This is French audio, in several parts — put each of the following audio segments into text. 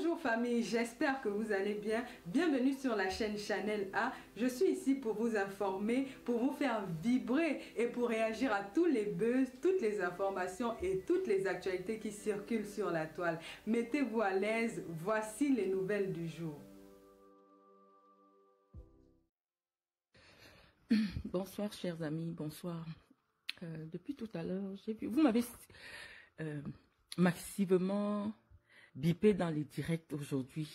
Bonjour famille, j'espère que vous allez bien. Bienvenue sur la chaîne Channel A. Je suis ici pour vous informer, pour vous faire vibrer et pour réagir à tous les buzz, toutes les informations et toutes les actualités qui circulent sur la toile. Mettez-vous à l'aise, voici les nouvelles du jour. Bonsoir chers amis, bonsoir. Depuis tout à l'heure, j'ai vu, vous m'avez massivement bipé dans les directs aujourd'hui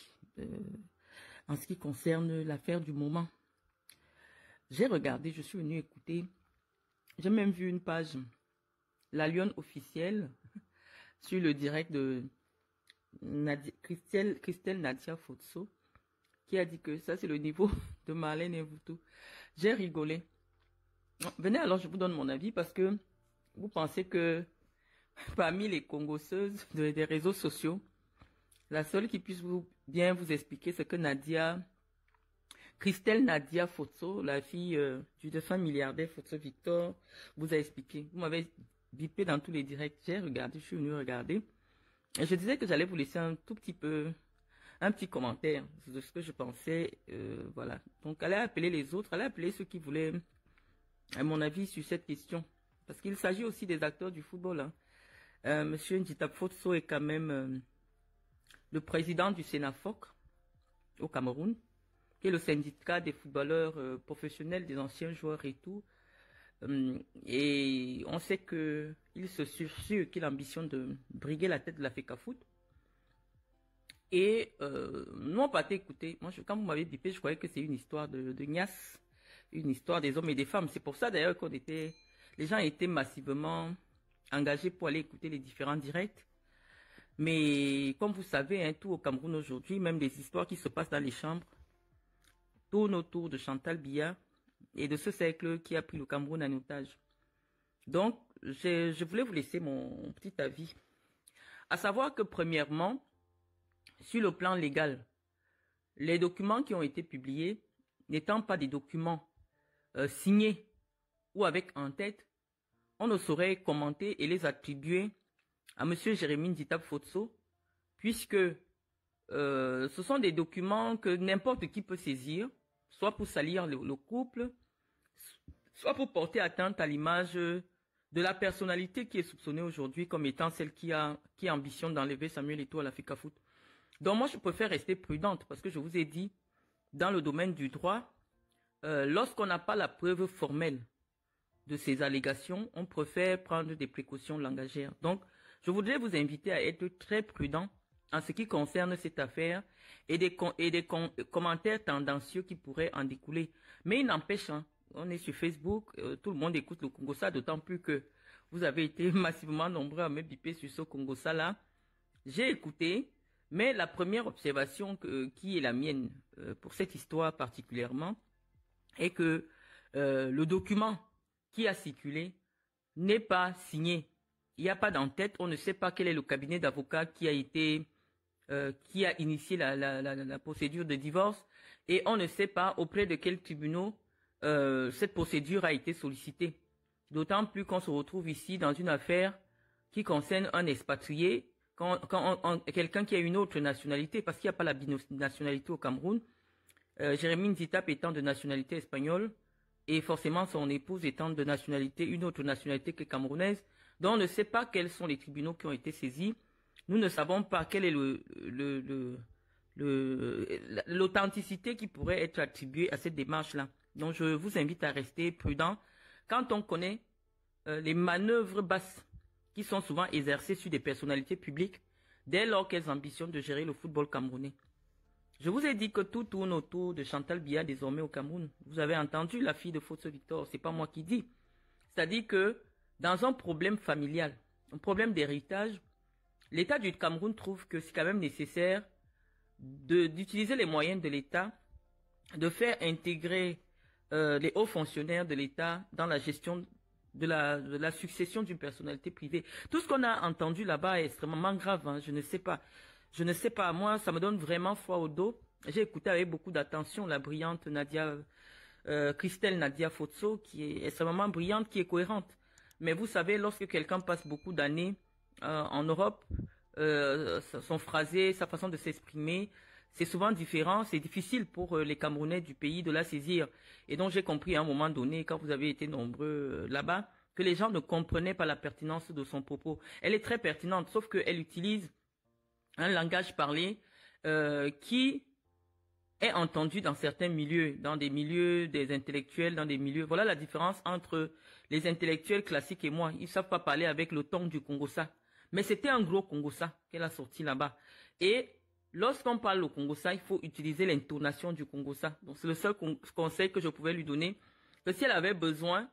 en ce qui concerne l'affaire du moment. J'ai regardé, je suis venu écouter, j'ai même vu une page, la Lionne officielle, sur le direct de Christelle Nadia Fotso, qui a dit que ça c'est le niveau de Marlène Mvuto. J'ai rigolé. Venez alors, je vous donne mon avis parce que vous pensez que parmi les congosseuses des réseaux sociaux, la seule qui puisse bien vous expliquer ce que Christelle Nadia Fotso, la fille du défunt milliardaire Fotso Victor, vous a expliqué. Vous m'avez bipé dans tous les directs. J'ai regardé, je suis venu regarder. Et je disais que j'allais vous laisser un tout petit peu, un petit commentaire de ce que je pensais. Voilà. Donc, allez appeler les autres, allez appeler ceux qui voulaient à mon avis sur cette question. Parce qu'il s'agit aussi des acteurs du football. Hein. Monsieur Ndjita Fotso est quand même le président du Sénafoc au Cameroun, qui est le syndicat des footballeurs professionnels, des anciens joueurs et tout. Et on sait que il se sursure qu'il ambitionne de briguer la tête de la FECAFOOT. Et non pas écouté. Moi, quand vous m'avez bipé, je croyais que c'est une histoire de Nias, une histoire des hommes et des femmes. C'est pour ça d'ailleurs les gens étaient massivement engagés pour aller écouter les différents directs. Mais comme vous savez, hein, tout au Cameroun aujourd'hui, même les histoires qui se passent dans les chambres, tournent autour de Chantal Biya et de ce cercle qui a pris le Cameroun en otage. Donc, je voulais vous laisser mon petit avis. À savoir que premièrement, sur le plan légal, les documents qui ont été publiés, n'étant pas des documents signés ou avec en tête, on ne saurait commenter et les attribuer à Monsieur Jérémy Ndjita Fotso, puisque ce sont des documents que n'importe qui peut saisir, soit pour salir le couple, soit pour porter atteinte à l'image de la personnalité qui est soupçonnée aujourd'hui comme étant celle qui ambitionne d'enlever Samuel Eto'o à la FECAFOOT. Donc moi je préfère rester prudente parce que je vous ai dit, dans le domaine du droit, lorsqu'on n'a pas la preuve formelle de ces allégations, on préfère prendre des précautions langagières. Donc, je voudrais vous inviter à être très prudent en ce qui concerne cette affaire et des commentaires tendancieux qui pourraient en découler. Mais il n'empêche, hein, on est sur Facebook, tout le monde écoute le Congossa, d'autant plus que vous avez été massivement nombreux à me biper sur ce Congossa-là. J'ai écouté, mais la première observation qui est la mienne pour cette histoire particulièrement est que le document qui a circulé n'est pas signé. Il n'y a pas d'en-tête, on ne sait pas quel est le cabinet d'avocats qui a initié la procédure de divorce et on ne sait pas auprès de quels tribunaux cette procédure a été sollicitée. D'autant plus qu'on se retrouve ici dans une affaire qui concerne un expatrié, quelqu'un qui a une autre nationalité, parce qu'il n'y a pas la binationalité au Cameroun. Jérémy Ndjita étant de nationalité espagnole, et forcément son épouse étant de nationalité, une autre nationalité que camerounaise, dont on ne sait pas quels sont les tribunaux qui ont été saisis. Nous ne savons pas quelle est l'authenticité qui pourrait être attribuée à cette démarche-là. Donc je vous invite à rester prudent. Quand on connaît les manœuvres basses qui sont souvent exercées sur des personnalités publiques, dès lors qu'elles ambitionnent de gérer le football camerounais. Je vous ai dit que tout tourne autour de Chantal Biya désormais au Cameroun. Vous avez entendu la fille de Fotso Victor, c'est pas moi qui dis. C'est-à-dire que dans un problème familial, un problème d'héritage, l'État du Cameroun trouve que c'est quand même nécessaire d'utiliser les moyens de l'État, de faire intégrer les hauts fonctionnaires de l'État dans la gestion de la succession d'une personnalité privée. Tout ce qu'on a entendu là-bas est extrêmement grave, hein, je ne sais pas. Je ne sais pas, moi, ça me donne vraiment froid au dos. J'ai écouté avec beaucoup d'attention la brillante Christelle Nadia Fotso, qui est extrêmement brillante, qui est cohérente. Mais vous savez, lorsque quelqu'un passe beaucoup d'années en Europe, son phrasé, sa façon de s'exprimer, c'est souvent différent. C'est difficile pour les Camerounais du pays de la saisir. Et donc, j'ai compris à un moment donné, quand vous avez été nombreux là-bas, que les gens ne comprenaient pas la pertinence de son propos. Elle est très pertinente, sauf qu'elle utilise un langage parlé qui est entendu dans certains milieux, dans des milieux des intellectuels, dans des milieux... Voilà la différence entre les intellectuels classiques et moi. Ils ne savent pas parler avec le ton du Congossa. Mais c'était un gros Congossa qu'elle a sorti là-bas. Et lorsqu'on parle au Congossa, il faut utiliser l'intonation du Congossa. Donc c'est le seul conseil que je pouvais lui donner. Que si elle avait besoin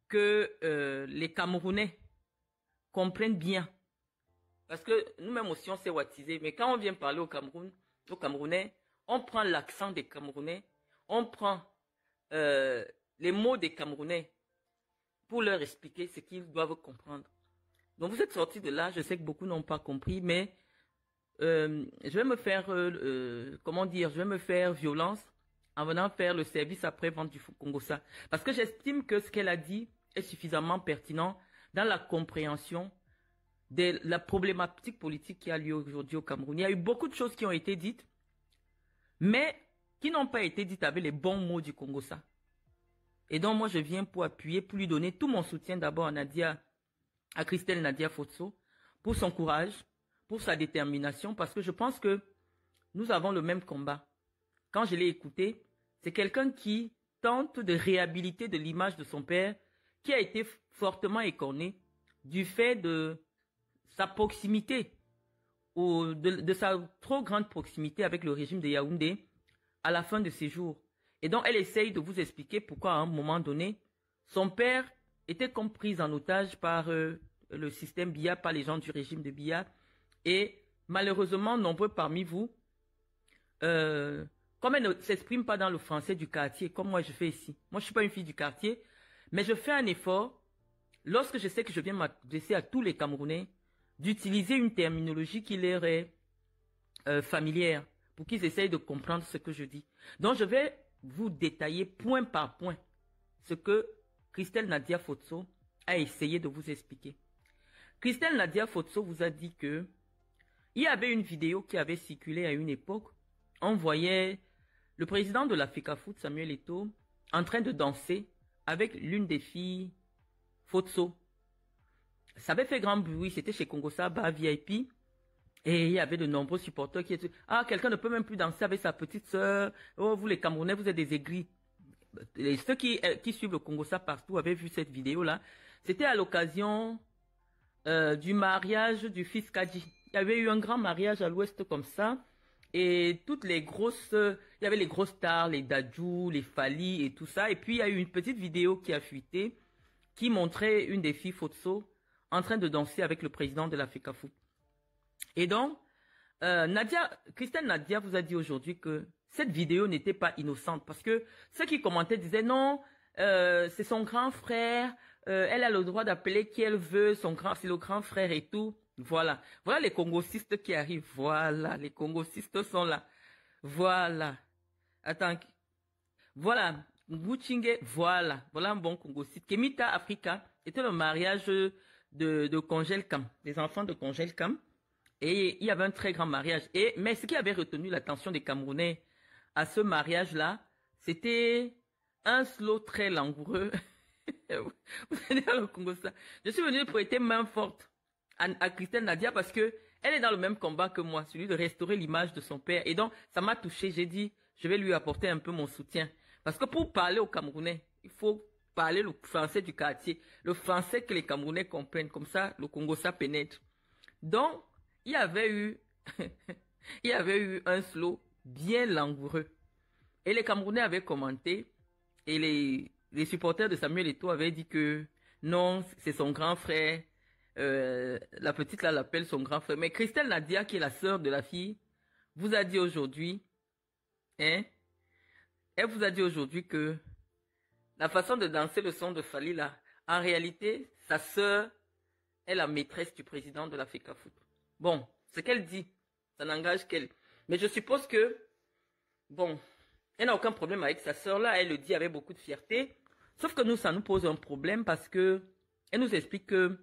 que les Camerounais comprennent bien, parce que nous-mêmes aussi on s'est wattisé, mais quand on vient parler au Cameroun, aux Camerounais, on prend l'accent des Camerounais, on prend les mots des Camerounais pour leur expliquer ce qu'ils doivent comprendre. Donc vous êtes sortis de là, je sais que beaucoup n'ont pas compris, mais je vais me faire, comment dire, je vais me faire violence en venant faire le service après-vente du Congossa. Parce que j'estime que ce qu'elle a dit est suffisamment pertinent dans la compréhension de la problématique politique qui a lieu aujourd'hui au Cameroun. Il y a eu beaucoup de choses qui ont été dites, mais qui n'ont pas été dites avec les bons mots du Congossa. Et donc moi je viens pour appuyer, pour lui donner tout mon soutien d'abord à Christelle Nadia Fotso, pour son courage, pour sa détermination, parce que je pense que nous avons le même combat. Quand je l'ai écouté, c'est quelqu'un qui tente de réhabiliter de l'image de son père, qui a été fortement écorné du fait de sa proximité, ou de sa trop grande proximité avec le régime de Yaoundé à la fin de ses jours. Et donc elle essaye de vous expliquer pourquoi à un moment donné, son père était compris en otage par le système Biya, par les gens du régime de Biya. Et malheureusement, nombreux parmi vous, comme elle ne s'exprime pas dans le français du quartier, comme moi je fais ici. Moi je ne suis pas une fille du quartier, mais je fais un effort, lorsque je sais que je viens m'adresser à tous les Camerounais, d'utiliser une terminologie qui leur est familière, pour qu'ils essayent de comprendre ce que je dis. Donc je vais vous détailler point par point ce que Christelle Nadia Fotso a essayé de vous expliquer. Christelle Nadia Fotso vous a dit que il y avait une vidéo qui avait circulé à une époque. On voyait le président de la FECAFOOT, Samuel Eto'o, en train de danser avec l'une des filles Fotso. Ça avait fait grand bruit, c'était chez Congossa, bar VIP. Et il y avait de nombreux supporters qui étaient... Ah, quelqu'un ne peut même plus danser avec sa petite sœur. Oh, vous les Camerounais, vous êtes des aigris. Et ceux qui suivent le Congossa partout avaient vu cette vidéo-là. C'était à l'occasion du mariage du fils Kadji. Il y avait eu un grand mariage à l'ouest comme ça. Et toutes les grosses... il y avait les grosses stars, les Dadju, les Fali et tout ça. Et puis il y a eu une petite vidéo qui a fuité qui montrait une des filles Fotso en train de danser avec le président de la FECAFOOT. Et donc, Christelle Nadia vous a dit aujourd'hui que cette vidéo n'était pas innocente parce que ceux qui commentaient disaient non, c'est son grand frère, elle a le droit d'appeler qui elle veut, c'est le grand frère et tout. Voilà. Voilà les Congosistes qui arrivent. Voilà, les Congosistes sont là. Voilà. Attends. Voilà. Nguchinge, voilà. Voilà un bon Congosiste. Kemita Africa était le mariage de Congelcam, des enfants de Congelcam. Et il y avait un très grand mariage. Mais ce qui avait retenu l'attention des Camerounais à ce mariage-là, c'était un slow très langoureux. Vous allez dans le Congo, ça. Je suis venue prêter main forte à Christelle Nadia parce que elle est dans le même combat que moi, celui de restaurer l'image de son père. Et donc, ça m'a touché. J'ai dit, je vais lui apporter un peu mon soutien. Parce que pour parler aux Camerounais, il faut parler le français du quartier, le français que les Camerounais comprennent. Comme ça, le Congo, ça pénètre. Donc, il y avait eu un slow bien langoureux. Et les Camerounais avaient commenté. Et les supporters de Samuel Eto'o avaient dit que non, c'est son grand frère. La petite là l'appelle son grand frère. Mais Christelle Nadia, qui est la sœur de la fille, vous a dit aujourd'hui, elle vous a dit aujourd'hui que la façon de danser le son de Fali là, en réalité, sa sœur est la maîtresse du président de la FECAFOOT. Bon, ce qu'elle dit, ça n'engage qu'elle. Mais je suppose que, bon, elle n'a aucun problème avec sa sœur là, elle le dit avec beaucoup de fierté. Sauf que nous, ça nous pose un problème parce que elle nous explique que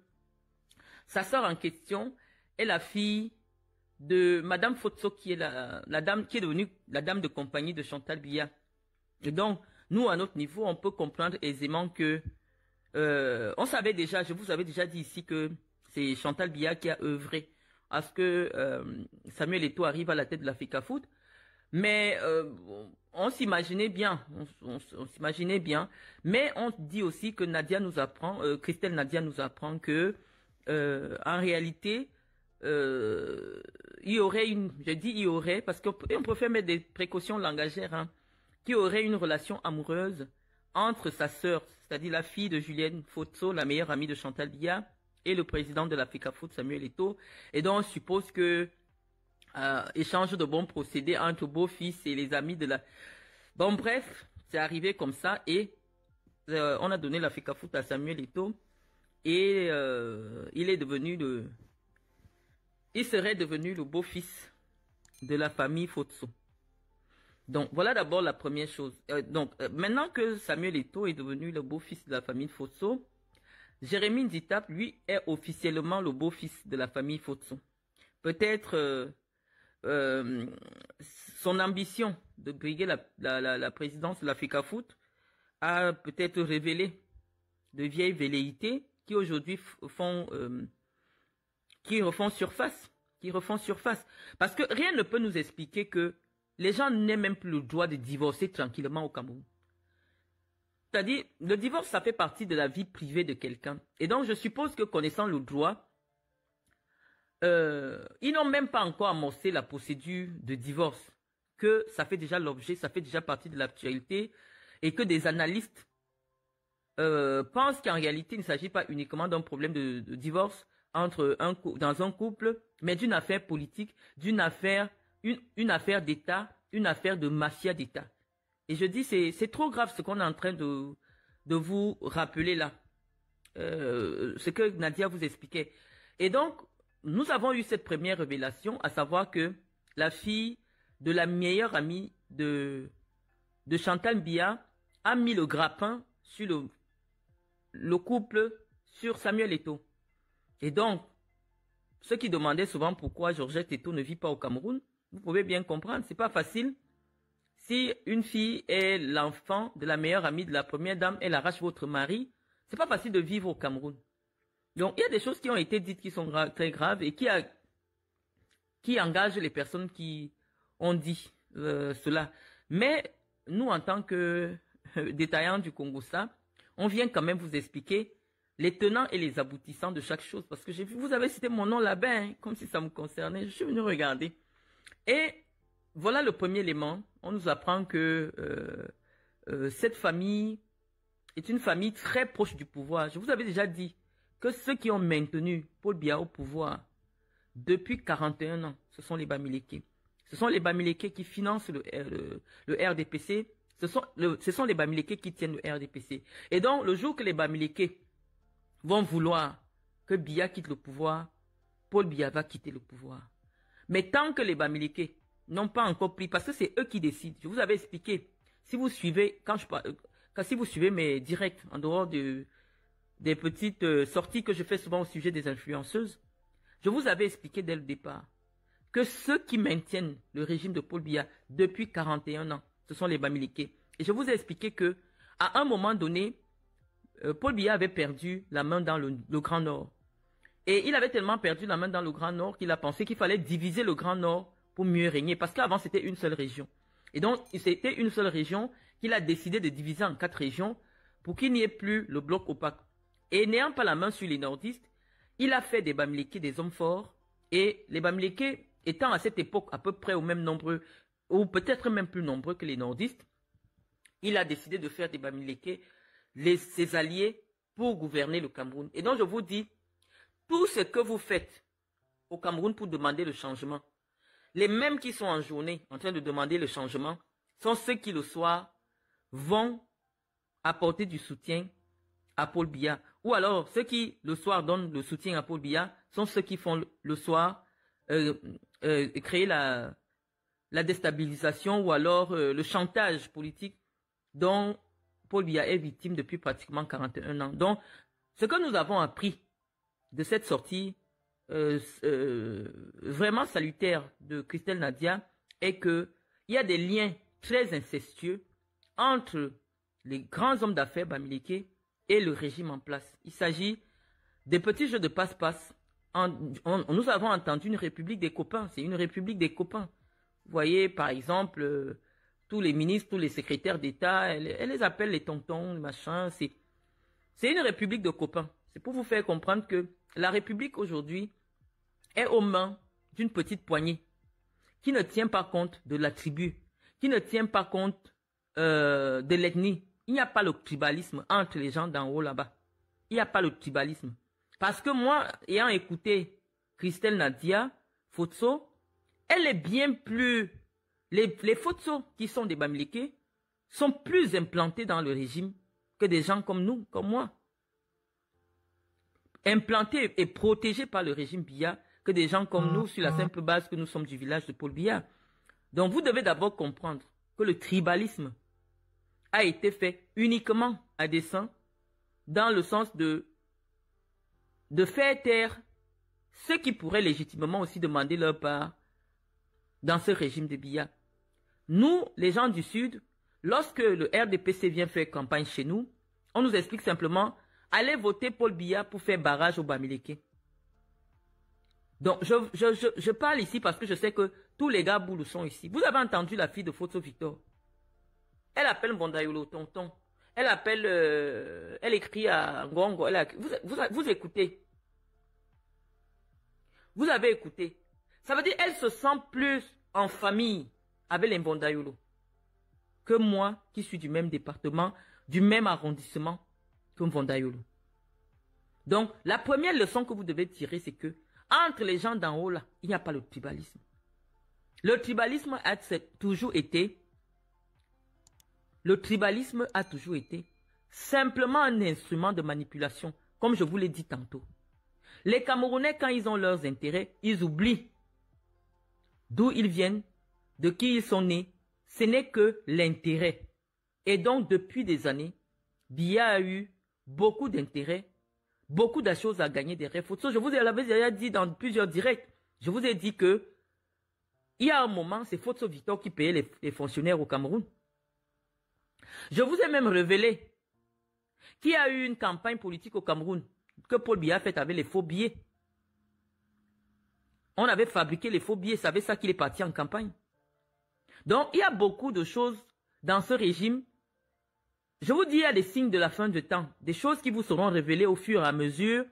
sa sœur en question est la fille de Madame Fotso, qui est la dame qui est devenue la dame de compagnie de Chantal Biya. Et donc, nous, à notre niveau, on peut comprendre aisément que on savait déjà, je vous avais déjà dit ici que c'est Chantal Biya qui a œuvré à ce que Samuel Eto'o arrive à la tête de la FECAFOOT. Mais on s'imaginait bien, on s'imaginait bien. Mais on dit aussi que Nadia nous apprend, Christelle Nadia nous apprend que en réalité, il y aurait je dis il y aurait, parce qu'on préfère mettre des précautions langagères, hein, qu'il y aurait une relation amoureuse entre sa sœur, c'est-à-dire la fille de Julienne Fotso, la meilleure amie de Chantal Biya, et le président de la FECAFOOT, Samuel Eto'o. Et donc, on suppose que échange de bons procédés entre beau-fils et les amis de la... Bon, bref, c'est arrivé comme ça et on a donné la FECAFOOT à Samuel Eto'o et il serait devenu le beau-fils de la famille Fotso. Donc, voilà d'abord la première chose. Maintenant que Samuel Eto'o est devenu le beau-fils de la famille Fotso, Jérémy Nditap, lui, est officiellement le beau-fils de la famille Fotso. Peut-être son ambition de briguer la présidence de la FECAFOOT a peut-être révélé de vieilles velléités qui aujourd'hui refont surface. Parce que rien ne peut nous expliquer que les gens n'aient même plus le droit de divorcer tranquillement au Cameroun. C'est-à-dire, le divorce, ça fait partie de la vie privée de quelqu'un. Et donc, je suppose que connaissant le droit, ils n'ont même pas encore amorcé la procédure de divorce, que ça fait déjà l'objet, ça fait déjà partie de l'actualité, et que des analystes pensent qu'en réalité, il ne s'agit pas uniquement d'un problème de divorce dans un couple, mais d'une affaire politique, une affaire d'État, une affaire de mafia d'État. Et je dis, c'est trop grave ce qu'on est en train de vous rappeler là, ce que Nadia vous expliquait. Et donc, nous avons eu cette première révélation, à savoir que la fille de la meilleure amie de Chantal Biya a mis le grappin sur le couple, sur Samuel Eto'o. Et donc, ceux qui demandaient souvent pourquoi Georgette Eto'o ne vit pas au Cameroun, vous pouvez bien comprendre, c'est pas facile. Si une fille est l'enfant de la meilleure amie de la première dame, elle arrache votre mari, c'est pas facile de vivre au Cameroun. Donc, il y a des choses qui ont été dites qui sont très graves et qui engagent les personnes qui ont dit cela. Mais nous, en tant que détaillants du Congossa, on vient quand même vous expliquer les tenants et les aboutissants de chaque chose. Parce que j'ai vu, vous avez cité mon nom là-bas, hein, comme si ça me concernait. Je suis venu regarder. Et voilà le premier élément. On nous apprend que cette famille est une famille très proche du pouvoir. Je vous avais déjà dit que ceux qui ont maintenu Paul Biya au pouvoir depuis 41 ans, ce sont les Bamileke. Ce sont les Bamileke qui financent le RDPC. Ce sont les Bamileke qui tiennent le RDPC. Et donc, le jour que les Bamileke vont vouloir que Biya quitte le pouvoir, Paul Biya va quitter le pouvoir. Mais tant que les Bamileke n'ont pas encore pris, parce que c'est eux qui décident. Je vous avais expliqué. Si vous suivez, si vous suivez mes directs, en dehors des petites sorties que je fais souvent au sujet des influenceuses, je vous avais expliqué dès le départ que ceux qui maintiennent le régime de Paul Biya depuis 41 ans, ce sont les Bamileke. Et je vous ai expliqué que à un moment donné, Paul Biya avait perdu la main dans le Grand Nord. Et il avait tellement perdu la main dans le Grand Nord qu'il a pensé qu'il fallait diviser le Grand Nord pour mieux régner. Parce qu'avant, c'était une seule région. Et donc, c'était une seule région qu'il a décidé de diviser en 4 régions pour qu'il n'y ait plus le bloc opaque. Et n'ayant pas la main sur les nordistes, il a fait des Bamileke des hommes forts. Et les Bamileke étant à cette époque à peu près au même nombre, ou peut-être même plus nombreux que les nordistes, il a décidé de faire des Bamileke ses alliés pour gouverner le Cameroun. Et donc je vous dis, tout ce que vous faites au Cameroun pour demander le changement, les mêmes qui sont en journée en train de demander le changement, sont ceux qui le soir vont apporter du soutien à Paul Biya. Ou alors, ceux qui le soir donnent le soutien à Paul Biya sont ceux qui font le soir créer la déstabilisation ou alors le chantage politique dont Paul Biya est victime depuis pratiquement 41 ans. Donc, ce que nous avons appris de cette sortie vraiment salutaire de Christelle Nadia est qu'il y a des liens très incestueux entre les grands hommes d'affaires Bamileke et le régime en place. Il s'agit des petits jeux de passe-passe. Nous avons entendu une république des copains. C'est une république des copains. Vous voyez, par exemple, tous les ministres, tous les secrétaires d'État, elle les appelle les tontons, les machins. C'est une république de copains. C'est pour vous faire comprendre que la république aujourd'hui est aux mains d'une petite poignée qui ne tient pas compte de la tribu, qui ne tient pas compte de l'ethnie. Il n'y a pas le tribalisme entre les gens d'en haut là-bas. Il n'y a pas le tribalisme. Parce que moi, ayant écouté Christelle Nadia, Fotso, elle est bien plus... Les Fotso qui sont des Bamileke sont plus implantés dans le régime que des gens comme nous, comme moi. Implantés et protégés par le régime Biya que des gens comme nous sur la simple base que nous sommes du village de Paul Biya. Donc vous devez d'abord comprendre que le tribalisme a été fait uniquement à dessein dans le sens de faire taire ceux qui pourraient légitimement aussi demander leur part dans ce régime de Biya. Nous, les gens du Sud, lorsque le RDPC vient faire campagne chez nous, on nous explique simplement allez voter Paul Biya pour faire barrage au Bamileke. Donc, je parle ici parce que je sais que tous les gars boulous sont ici. Vous avez entendu la fille de Fotso Victor. Elle appelle Mbondayolo tonton. Elle appelle, elle écrit à Ngongo. Vous écoutez. Vous avez écouté. Ça veut dire qu'elle se sent plus en famille avec les Mbondayolo que moi qui suis du même département, du même arrondissement que Mbondayolo. Donc, la première leçon que vous devez tirer, c'est que entre les gens d'en haut, là, il n'y a pas le tribalisme. Le tribalisme a toujours été simplement un instrument de manipulation, comme je vous l'ai dit tantôt. Les Camerounais, quand ils ont leurs intérêts, ils oublient d'où ils viennent, de qui ils sont nés. Ce n'est que l'intérêt. Et donc, depuis des années, Biya a eu beaucoup d'intérêts, beaucoup de choses à gagner des rêves. Je vous l'avais déjà dit dans plusieurs directs. Je vous ai dit que il y a un moment, c'est Fotso Victor qui payait les fonctionnaires au Cameroun. Je vous ai même révélé qu'il y a eu une campagne politique au Cameroun que Paul Biya a faite avec les faux billets. On avait fabriqué les faux billets, savez ça qu'il est parti en campagne. Donc, il y a beaucoup de choses dans ce régime. Je vous dis, il y a des signes de la fin du temps, des choses qui vous seront révélées au fur et à mesure.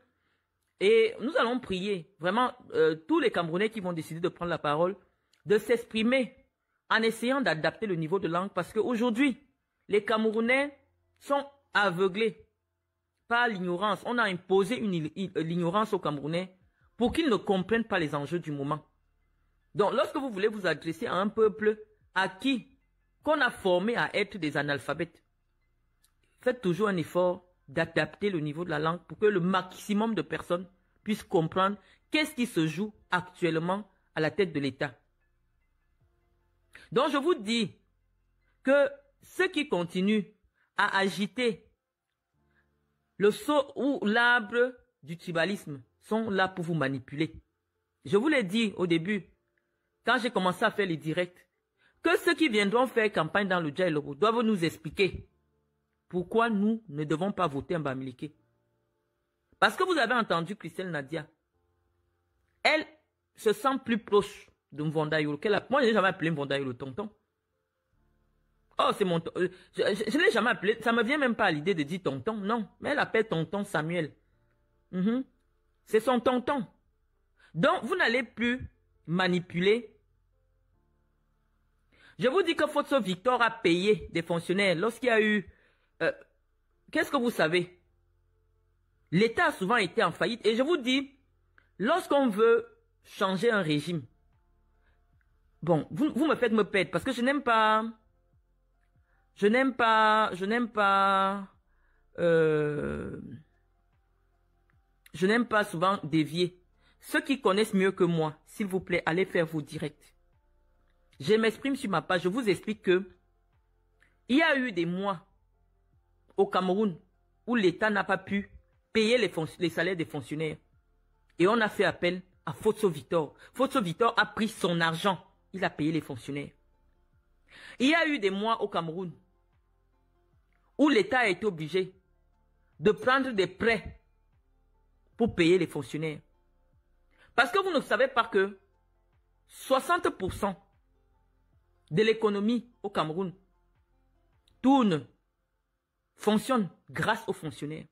Et nous allons prier, vraiment, tous les Camerounais qui vont décider de prendre la parole, de s'exprimer en essayant d'adapter le niveau de langue. Parce qu'aujourd'hui, les Camerounais sont aveuglés par l'ignorance. On a imposé l'ignorance aux Camerounais pour qu'ils ne comprennent pas les enjeux du moment. Donc, lorsque vous voulez vous adresser à un peuple qu'on a formé à être des analphabètes, faites toujours un effort d'adapter le niveau de la langue pour que le maximum de personnes puissent comprendre qu'est-ce qui se joue actuellement à la tête de l'État. Donc, je vous dis que ceux qui continuent à agiter le sceau ou l'arbre du tribalisme sont là pour vous manipuler. Je vous l'ai dit au début, quand j'ai commencé à faire les directs, que ceux qui viendront faire campagne dans le Djaïlobo doivent nous expliquer pourquoi nous ne devons pas voter en Bamileke. Parce que vous avez entendu Christelle Nadia. Elle se sent plus proche de Mvondayolo. Moi, je n'ai jamais appelé Mvondayolo tonton. Oh, c'est mon... je ne l'ai jamais appelé. Ça ne me vient même pas à l'idée de dire tonton. Non, mais elle appelle tonton Samuel. C'est son tonton. Donc, vous n'allez plus manipuler. Je vous dis que Fotso Victor a payé des fonctionnaires lorsqu'il y a eu... Qu'est-ce que vous savez? L'État a souvent été en faillite. Et je vous dis, lorsqu'on veut changer un régime, bon, vous me faites me perdre parce que je n'aime pas... Je n'aime pas souvent dévier. Ceux qui connaissent mieux que moi, s'il vous plaît, allez faire vos directs. Je m'exprime sur ma page. Je vous explique que il y a eu des mois au Cameroun où l'État n'a pas pu payer les salaires des fonctionnaires. Et on a fait appel à Fotso Victor. Fotso Victor a pris son argent. Il a payé les fonctionnaires. Il y a eu des mois au Cameroun où l'État a été obligé de prendre des prêts pour payer les fonctionnaires. Parce que vous ne savez pas que 60% de l'économie au Cameroun tourne, fonctionne grâce aux fonctionnaires.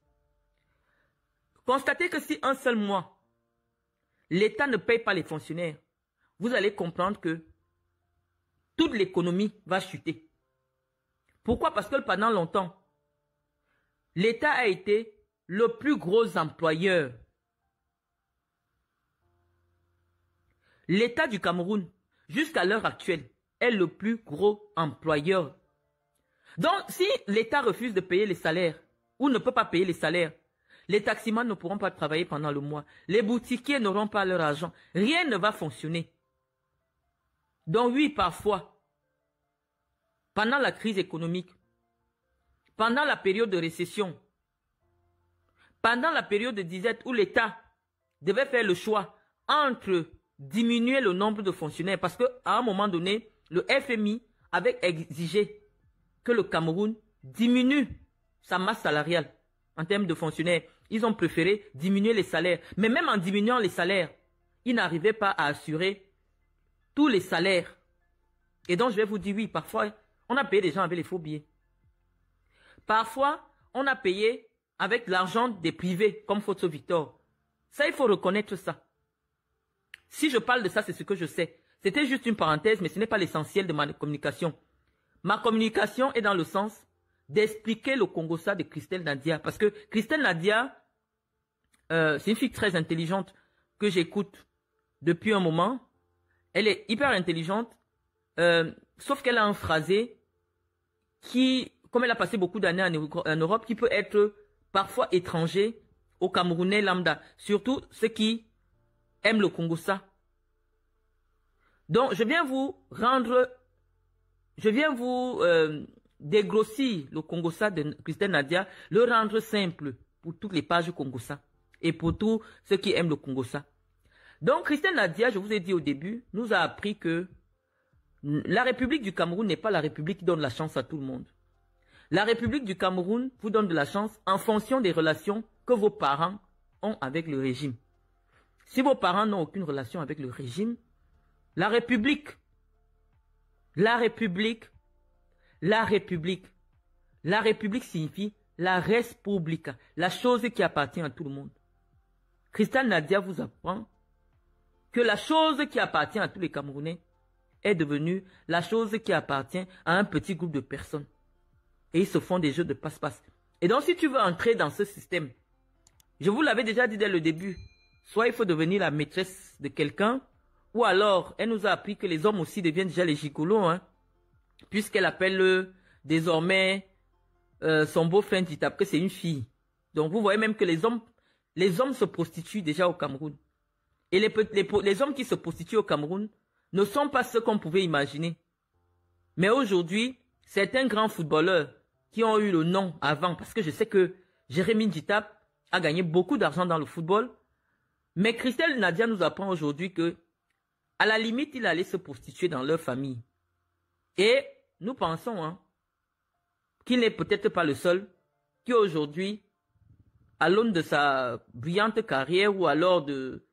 Constatez que si un seul mois, l'État ne paye pas les fonctionnaires, vous allez comprendre que toute l'économie va chuter. Pourquoi? Parce que pendant longtemps, l'État a été le plus gros employeur. L'État du Cameroun, jusqu'à l'heure actuelle, est le plus gros employeur. Donc, si l'État refuse de payer les salaires, ou ne peut pas payer les salaires, les taximans ne pourront pas travailler pendant le mois. Les boutiquiers n'auront pas leur argent. Rien ne va fonctionner. Donc oui, parfois, pendant la crise économique, pendant la période de récession, pendant la période de disette où l'État devait faire le choix entre diminuer le nombre de fonctionnaires, parce qu'à un moment donné, le FMI avait exigé que le Cameroun diminue sa masse salariale en termes de fonctionnaires. Ils ont préféré diminuer les salaires. Mais même en diminuant les salaires, ils n'arrivaient pas à assurer tous les salaires. Et donc, je vais vous dire, oui, parfois, on a payé des gens avec les faux billets. Parfois, on a payé avec l'argent des privés, comme Fotso Victor. Ça, il faut reconnaître ça. Si je parle de ça, c'est ce que je sais. C'était juste une parenthèse, mais ce n'est pas l'essentiel de ma communication. Ma communication est dans le sens d'expliquer le Congo-Ça de Christelle Nadia. Parce que Christelle Nadia, c'est une fille très intelligente que j'écoute depuis un moment. Elle est hyper intelligente, sauf qu'elle a un phrasé qui, comme elle a passé beaucoup d'années en Europe, qui peut être parfois étranger aux Camerounais lambda. Surtout ceux qui aiment le Congo-Ça. Donc, je viens vous dégrossir le Congo-Ça de Christelle Nadia, le rendre simple pour toutes les pages Congo-Ça et pour tous ceux qui aiment le Congo-Ça. Donc, Christelle Nadia, je vous ai dit au début, nous a appris que la République du Cameroun n'est pas la République qui donne la chance à tout le monde. La République du Cameroun vous donne de la chance en fonction des relations que vos parents ont avec le régime. Si vos parents n'ont aucune relation avec le régime, la République signifie la Respublica, la chose qui appartient à tout le monde. Christelle Nadia vous apprend que la chose qui appartient à tous les Camerounais est devenue la chose qui appartient à un petit groupe de personnes. Et ils se font des jeux de passe-passe. Et donc, si tu veux entrer dans ce système, je vous l'avais déjà dit dès le début, soit il faut devenir la maîtresse de quelqu'un, ou alors, elle nous a appris que les hommes aussi deviennent déjà les gigolos, hein, puisqu'elle appelle désormais son beau-frère Titap que c'est une fille. Donc, vous voyez même que les hommes se prostituent déjà au Cameroun. Et les hommes qui se prostituent au Cameroun ne sont pas ceux qu'on pouvait imaginer. Mais aujourd'hui, certains grands footballeurs qui ont eu le nom avant, parce que je sais que Jérémy Titap a gagné beaucoup d'argent dans le football, mais Christelle Nadia nous apprend aujourd'hui que, à la limite, il allait se prostituer dans leur famille. Et nous pensons qu'il n'est peut-être pas le seul qui aujourd'hui, à l'aune de sa brillante carrière ou alors de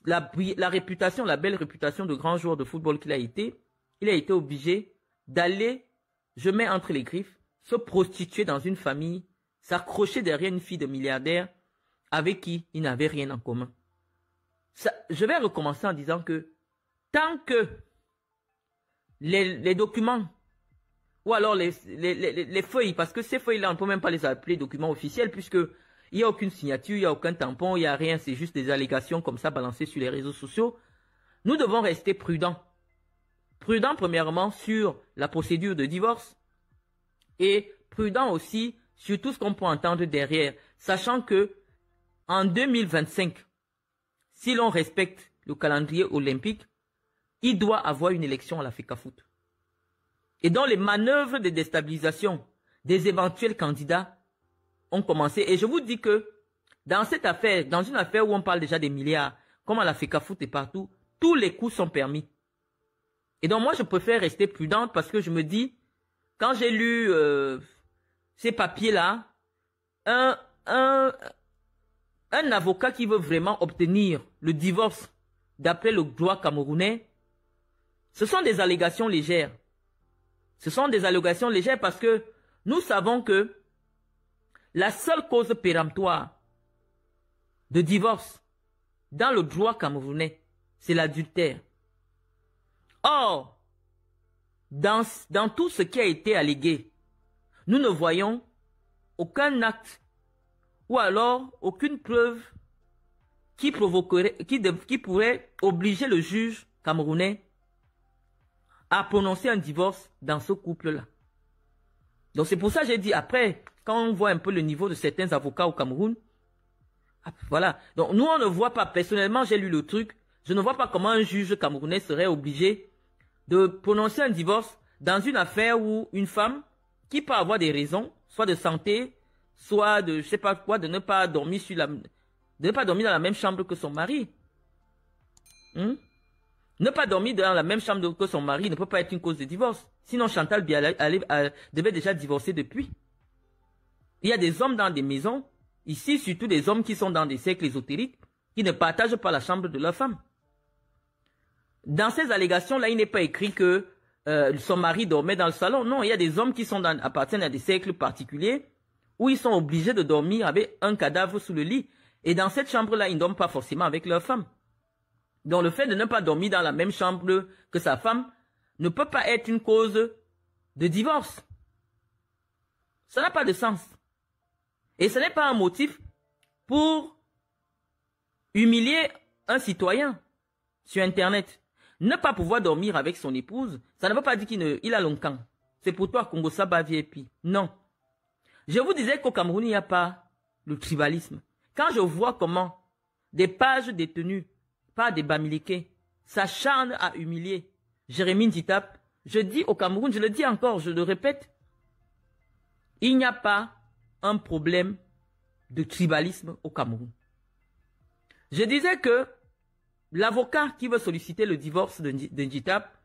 la réputation, la belle réputation de grand joueur de football qu'il a été, il a été obligé d'aller, je mets entre les griffes, se prostituer dans une famille, s'accrocher derrière une fille de milliardaire avec qui il n'avait rien en commun. Je vais recommencer en disant que tant que les documents ou alors les feuilles, parce que ces feuilles-là, on ne peut même pas les appeler documents officiels puisque il n'y a aucune signature, il n'y a aucun tampon, il n'y a rien, c'est juste des allégations comme ça balancées sur les réseaux sociaux. Nous devons rester prudents. Prudents premièrement sur la procédure de divorce et prudents aussi sur tout ce qu'on peut entendre derrière, sachant que en 2025, si l'on respecte le calendrier olympique, il doit avoir une élection à la FECAFOOT. Et donc les manœuvres de déstabilisation des éventuels candidats ont commencé. Et je vous dis que dans cette affaire, dans une affaire où on parle déjà des milliards, comme à la FECAFOOT et partout, tous les coups sont permis. Et donc moi, je préfère rester prudente parce que je me dis, quand j'ai lu ces papiers-là, un avocat qui veut vraiment obtenir le divorce d'après le droit camerounais, ce sont des allégations légères. Ce sont des allégations légères parce que nous savons que la seule cause péremptoire de divorce dans le droit camerounais, c'est l'adultère. Or, dans tout ce qui a été allégué, nous ne voyons aucun acte ou alors aucune preuve qui pourrait obliger le juge camerounais à prononcer un divorce dans ce couple-là. Donc c'est pour ça que j'ai dit, après, quand on voit un peu le niveau de certains avocats au Cameroun, voilà. Donc nous, on ne voit pas, personnellement, j'ai lu le truc, je ne vois pas comment un juge camerounais serait obligé de prononcer un divorce dans une affaire où une femme, qui peut avoir des raisons, soit de santé, soit de, je sais pas quoi, de ne pas dormir dans la même chambre que son mari. Ne pas dormir dans la même chambre que son mari ne peut pas être une cause de divorce. Sinon, Chantal devait déjà divorcer depuis. Il y a des hommes dans des maisons, ici surtout des hommes qui sont dans des cercles ésotériques, qui ne partagent pas la chambre de leur femme. Dans ces allégations-là, il n'est pas écrit que son mari dormait dans le salon. Non, il y a des hommes qui appartiennent à des cercles particuliers où ils sont obligés de dormir avec un cadavre sous le lit. Et dans cette chambre-là, ils ne dorment pas forcément avec leur femme. Donc le fait de ne pas dormir dans la même chambre que sa femme ne peut pas être une cause de divorce. Ça n'a pas de sens. Et ce n'est pas un motif pour humilier un citoyen sur Internet. Ne pas pouvoir dormir avec son épouse, ça ne veut pas dire qu'il a longtemps. C'est pour toi, Congo Saba VIP. Non. Je vous disais qu'au Cameroun, il n'y a pas le tribalisme. Quand je vois comment des pages détenues par des Bamileke s'acharnent à humilier Jérémie Ntitap, je dis au Cameroun, je le dis encore, je le répète, il n'y a pas un problème de tribalisme au Cameroun. Je disais que l'avocat qui veut solliciter le divorce de Ntitap,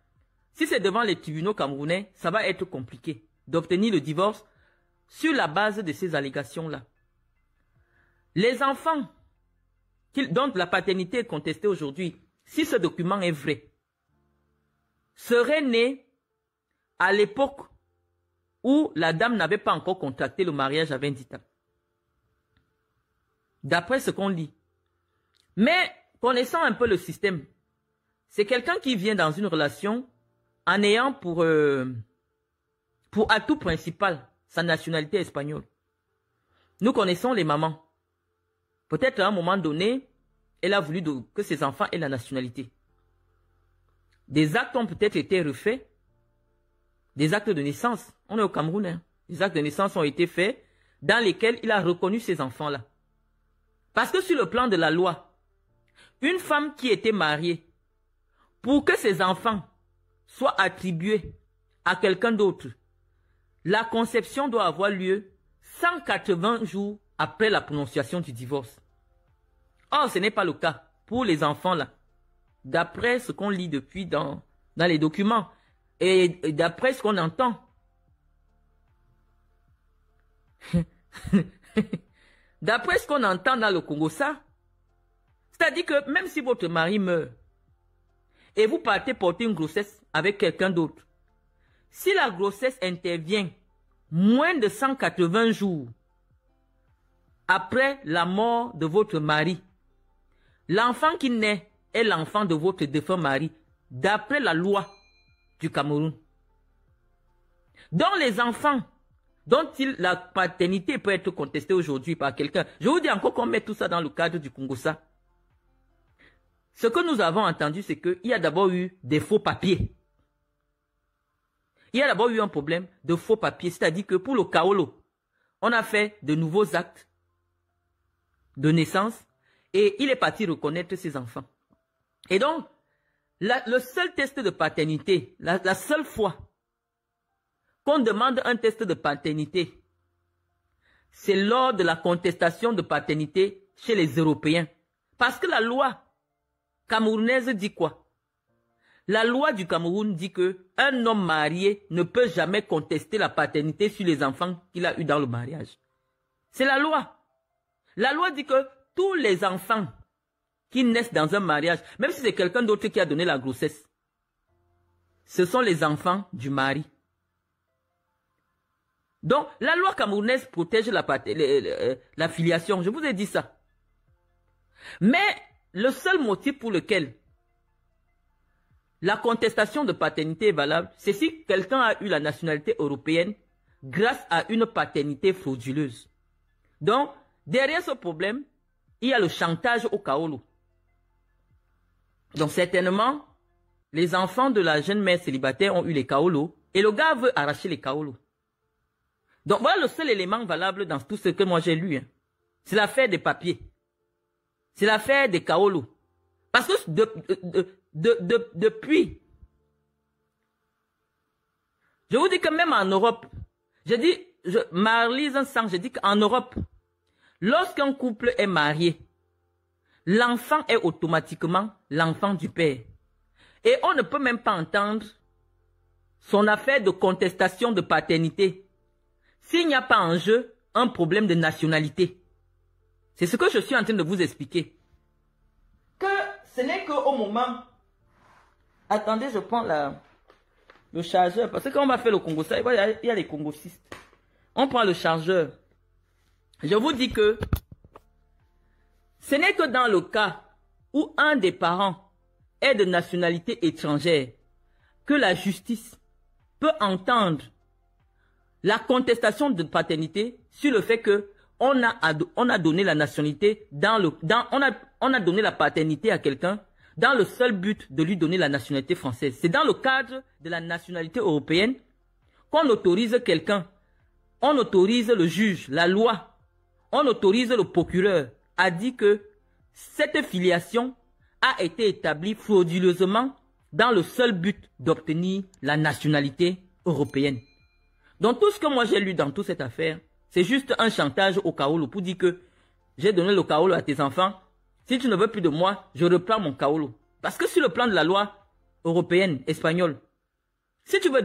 si c'est devant les tribunaux camerounais, ça va être compliqué d'obtenir le divorce sur la base de ces allégations-là. Les enfants dont la paternité est contestée aujourd'hui, si ce document est vrai, seraient nés à l'époque où la dame n'avait pas encore contracté le mariage avec Ntitap. D'après ce qu'on lit. Mais, connaissant un peu le système, c'est quelqu'un qui vient dans une relation en ayant pour atout principal sa nationalité espagnole. Nous connaissons les mamans. Peut-être à un moment donné, elle a voulu que ses enfants aient la nationalité. Des actes ont peut-être été refaits. Des actes de naissance. On est au Cameroun. Hein. Des actes de naissance ont été faits dans lesquels il a reconnu ces enfants-là. Parce que sur le plan de la loi, une femme qui était mariée, pour que ses enfants soient attribués à quelqu'un d'autre, la conception doit avoir lieu 180 jours après la prononciation du divorce. Or, ce n'est pas le cas pour les enfants là. D'après ce qu'on lit depuis dans les documents et d'après ce qu'on entend. D'après ce qu'on entend dans le Congo, ça, c'est-à-dire que même si votre mari meurt et vous partez porter une grossesse avec quelqu'un d'autre, si la grossesse intervient moins de 180 jours après la mort de votre mari, l'enfant qui naît est l'enfant de votre défunt mari, d'après la loi du Cameroun. Donc les enfants dont la paternité peut être contestée aujourd'hui par quelqu'un, je vous dis encore qu'on met tout ça dans le cadre du Congo-Ça. Ce que nous avons entendu, c'est qu'il y a d'abord eu des faux papiers. Il y a d'abord eu un problème de faux papiers, c'est-à-dire que pour le Kaolo, on a fait de nouveaux actes de naissance et il est parti reconnaître ses enfants. Et donc, le seul test de paternité, la seule fois qu'on demande un test de paternité, c'est lors de la contestation de paternité chez les Européens. Parce que la loi camerounaise dit quoi? La loi du Cameroun dit que un homme marié ne peut jamais contester la paternité sur les enfants qu'il a eus dans le mariage. C'est la loi. La loi dit que tous les enfants qui naissent dans un mariage, même si c'est quelqu'un d'autre qui a donné la grossesse, ce sont les enfants du mari. Donc, la loi camerounaise protège la filiation. Je vous ai dit ça. Mais le seul motif pour lequel la contestation de paternité est valable, c'est si quelqu'un a eu la nationalité européenne grâce à une paternité frauduleuse. Donc, derrière ce problème, il y a le chantage au kaolo. Donc, certainement, les enfants de la jeune mère célibataire ont eu les kaolos et le gars veut arracher les kaolos. Donc, voilà le seul élément valable dans tout ce que moi j'ai lu. Hein. C'est l'affaire des papiers. C'est l'affaire des kaolos. Parce que depuis, je vous dis que même en Europe, je dis, Marlise Sang, je dis qu'en Europe, lorsqu'un couple est marié, l'enfant est automatiquement l'enfant du père. Et on ne peut même pas entendre son affaire de contestation de paternité s'il n'y a pas en jeu un problème de nationalité. C'est ce que je suis en train de vous expliquer. Que ce n'est qu'au moment... Attendez, je prends le chargeur. Parce que quand on va faire le Congo, ça, il y a les congosistes. On prend le chargeur. Je vous dis que ce n'est que dans le cas où un des parents est de nationalité étrangère que la justice peut entendre la contestation de paternité sur le fait que on a donné la nationalité on a donné la paternité à quelqu'un dans le seul but de lui donner la nationalité française. C'est dans le cadre de la nationalité européenne qu'on autorise quelqu'un, on autorise le juge, la loi, on autorise le procureur à dire que cette filiation a été établie frauduleusement dans le seul but d'obtenir la nationalité européenne. Donc tout ce que moi j'ai lu dans toute cette affaire, c'est juste un chantage au kaolo pour dire que j'ai donné le kaolo à tes enfants. Si tu ne veux plus de moi, je reprends mon kaolo. Parce que sur le plan de la loi européenne, espagnole, si tu veux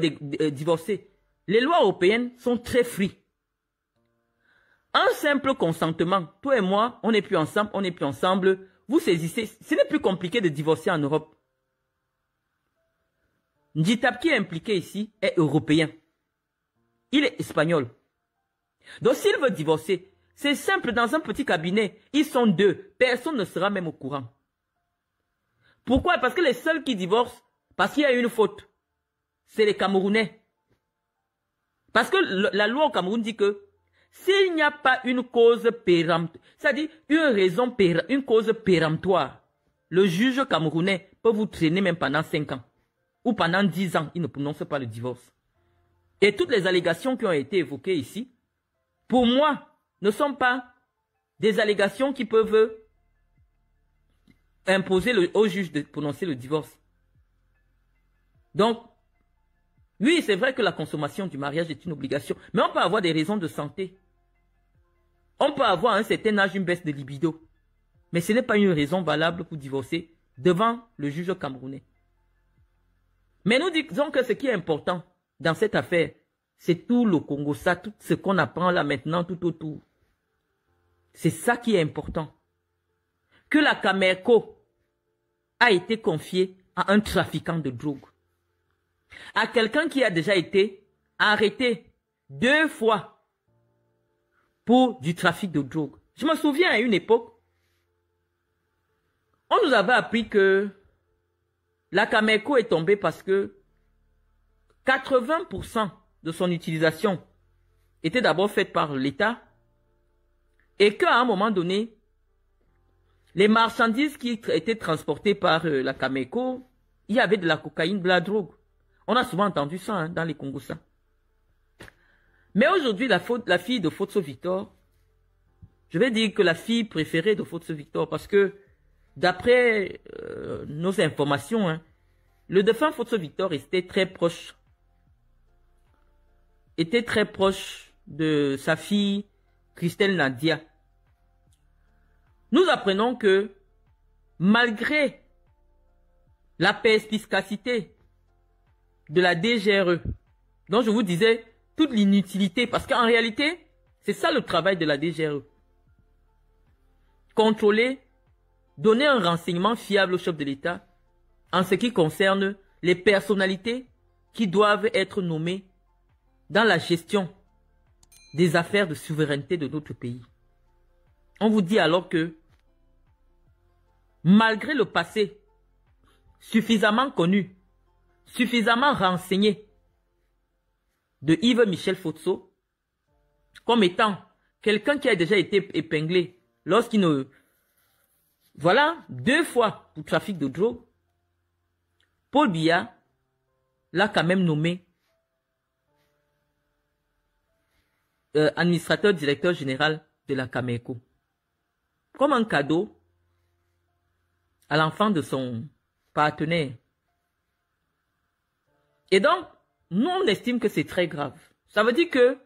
divorcer, les lois européennes sont très free. Un simple consentement, toi et moi, on n'est plus ensemble, vous saisissez. Ce n'est plus compliqué de divorcer en Europe. Nditap qui est impliqué ici est européen. Il est espagnol. Donc s'il veut divorcer, c'est simple, dans un petit cabinet, ils sont deux, personne ne sera même au courant. Pourquoi? Parce que les seuls qui divorcent, parce qu'il y a une faute, c'est les Camerounais. Parce que la loi au Cameroun dit que s'il n'y a pas une cause péremptoire, c'est-à-dire une cause péremptoire, le juge camerounais peut vous traîner même pendant 5 ans. Ou pendant 10 ans, il ne prononce pas le divorce. Et toutes les allégations qui ont été évoquées ici, pour moi, ne sont pas des allégations qui peuvent imposer au juge de prononcer le divorce. Donc, oui, c'est vrai que la consommation du mariage est une obligation, mais on peut avoir des raisons de santé. On peut avoir à un certain âge une baisse de libido, mais ce n'est pas une raison valable pour divorcer devant le juge camerounais. Mais nous disons que ce qui est important dans cette affaire, c'est tout le Congo, ça, tout ce qu'on apprend là maintenant tout autour. C'est ça qui est important. Que la Camerco a été confiée à un trafiquant de drogue. À quelqu'un qui a déjà été arrêté 2 fois pour du trafic de drogue. Je me souviens à une époque, on nous avait appris que la Camerco est tombée parce que 80% de son utilisation était d'abord faite par l'État et qu'à un moment donné, les marchandises qui étaient transportées par la Camerco, il y avait de la cocaïne, de la drogue. On a souvent entendu ça hein, dans les Congos. Mais aujourd'hui, la fille de Fotso Victor, je vais dire que la fille préférée de Fotso Victor, parce que d'après nos informations, hein, le défunt Fotso Victor était très proche de sa fille Christelle Nadia. nous apprenons que malgré la perspicacité de la DGRE, dont je vous disais toute l'inutilité, parce qu'en réalité, c'est ça le travail de la DGRE. Contrôler, donner un renseignement fiable au chef de l'État en ce qui concerne les personnalités qui doivent être nommées dans la gestion des affaires de souveraineté de notre pays. On vous dit alors que, malgré le passé suffisamment connu, suffisamment renseigné de Yves Michel Fotso, comme étant quelqu'un qui a déjà été épinglé lorsqu'il ne... Voilà, 2 fois pour trafic de drogue, Paul Biya l'a quand même nommé administrateur directeur général de la Cameco. Comme un cadeau à l'enfant de son partenaire. Et donc, nous on estime que c'est très grave. Ça veut dire que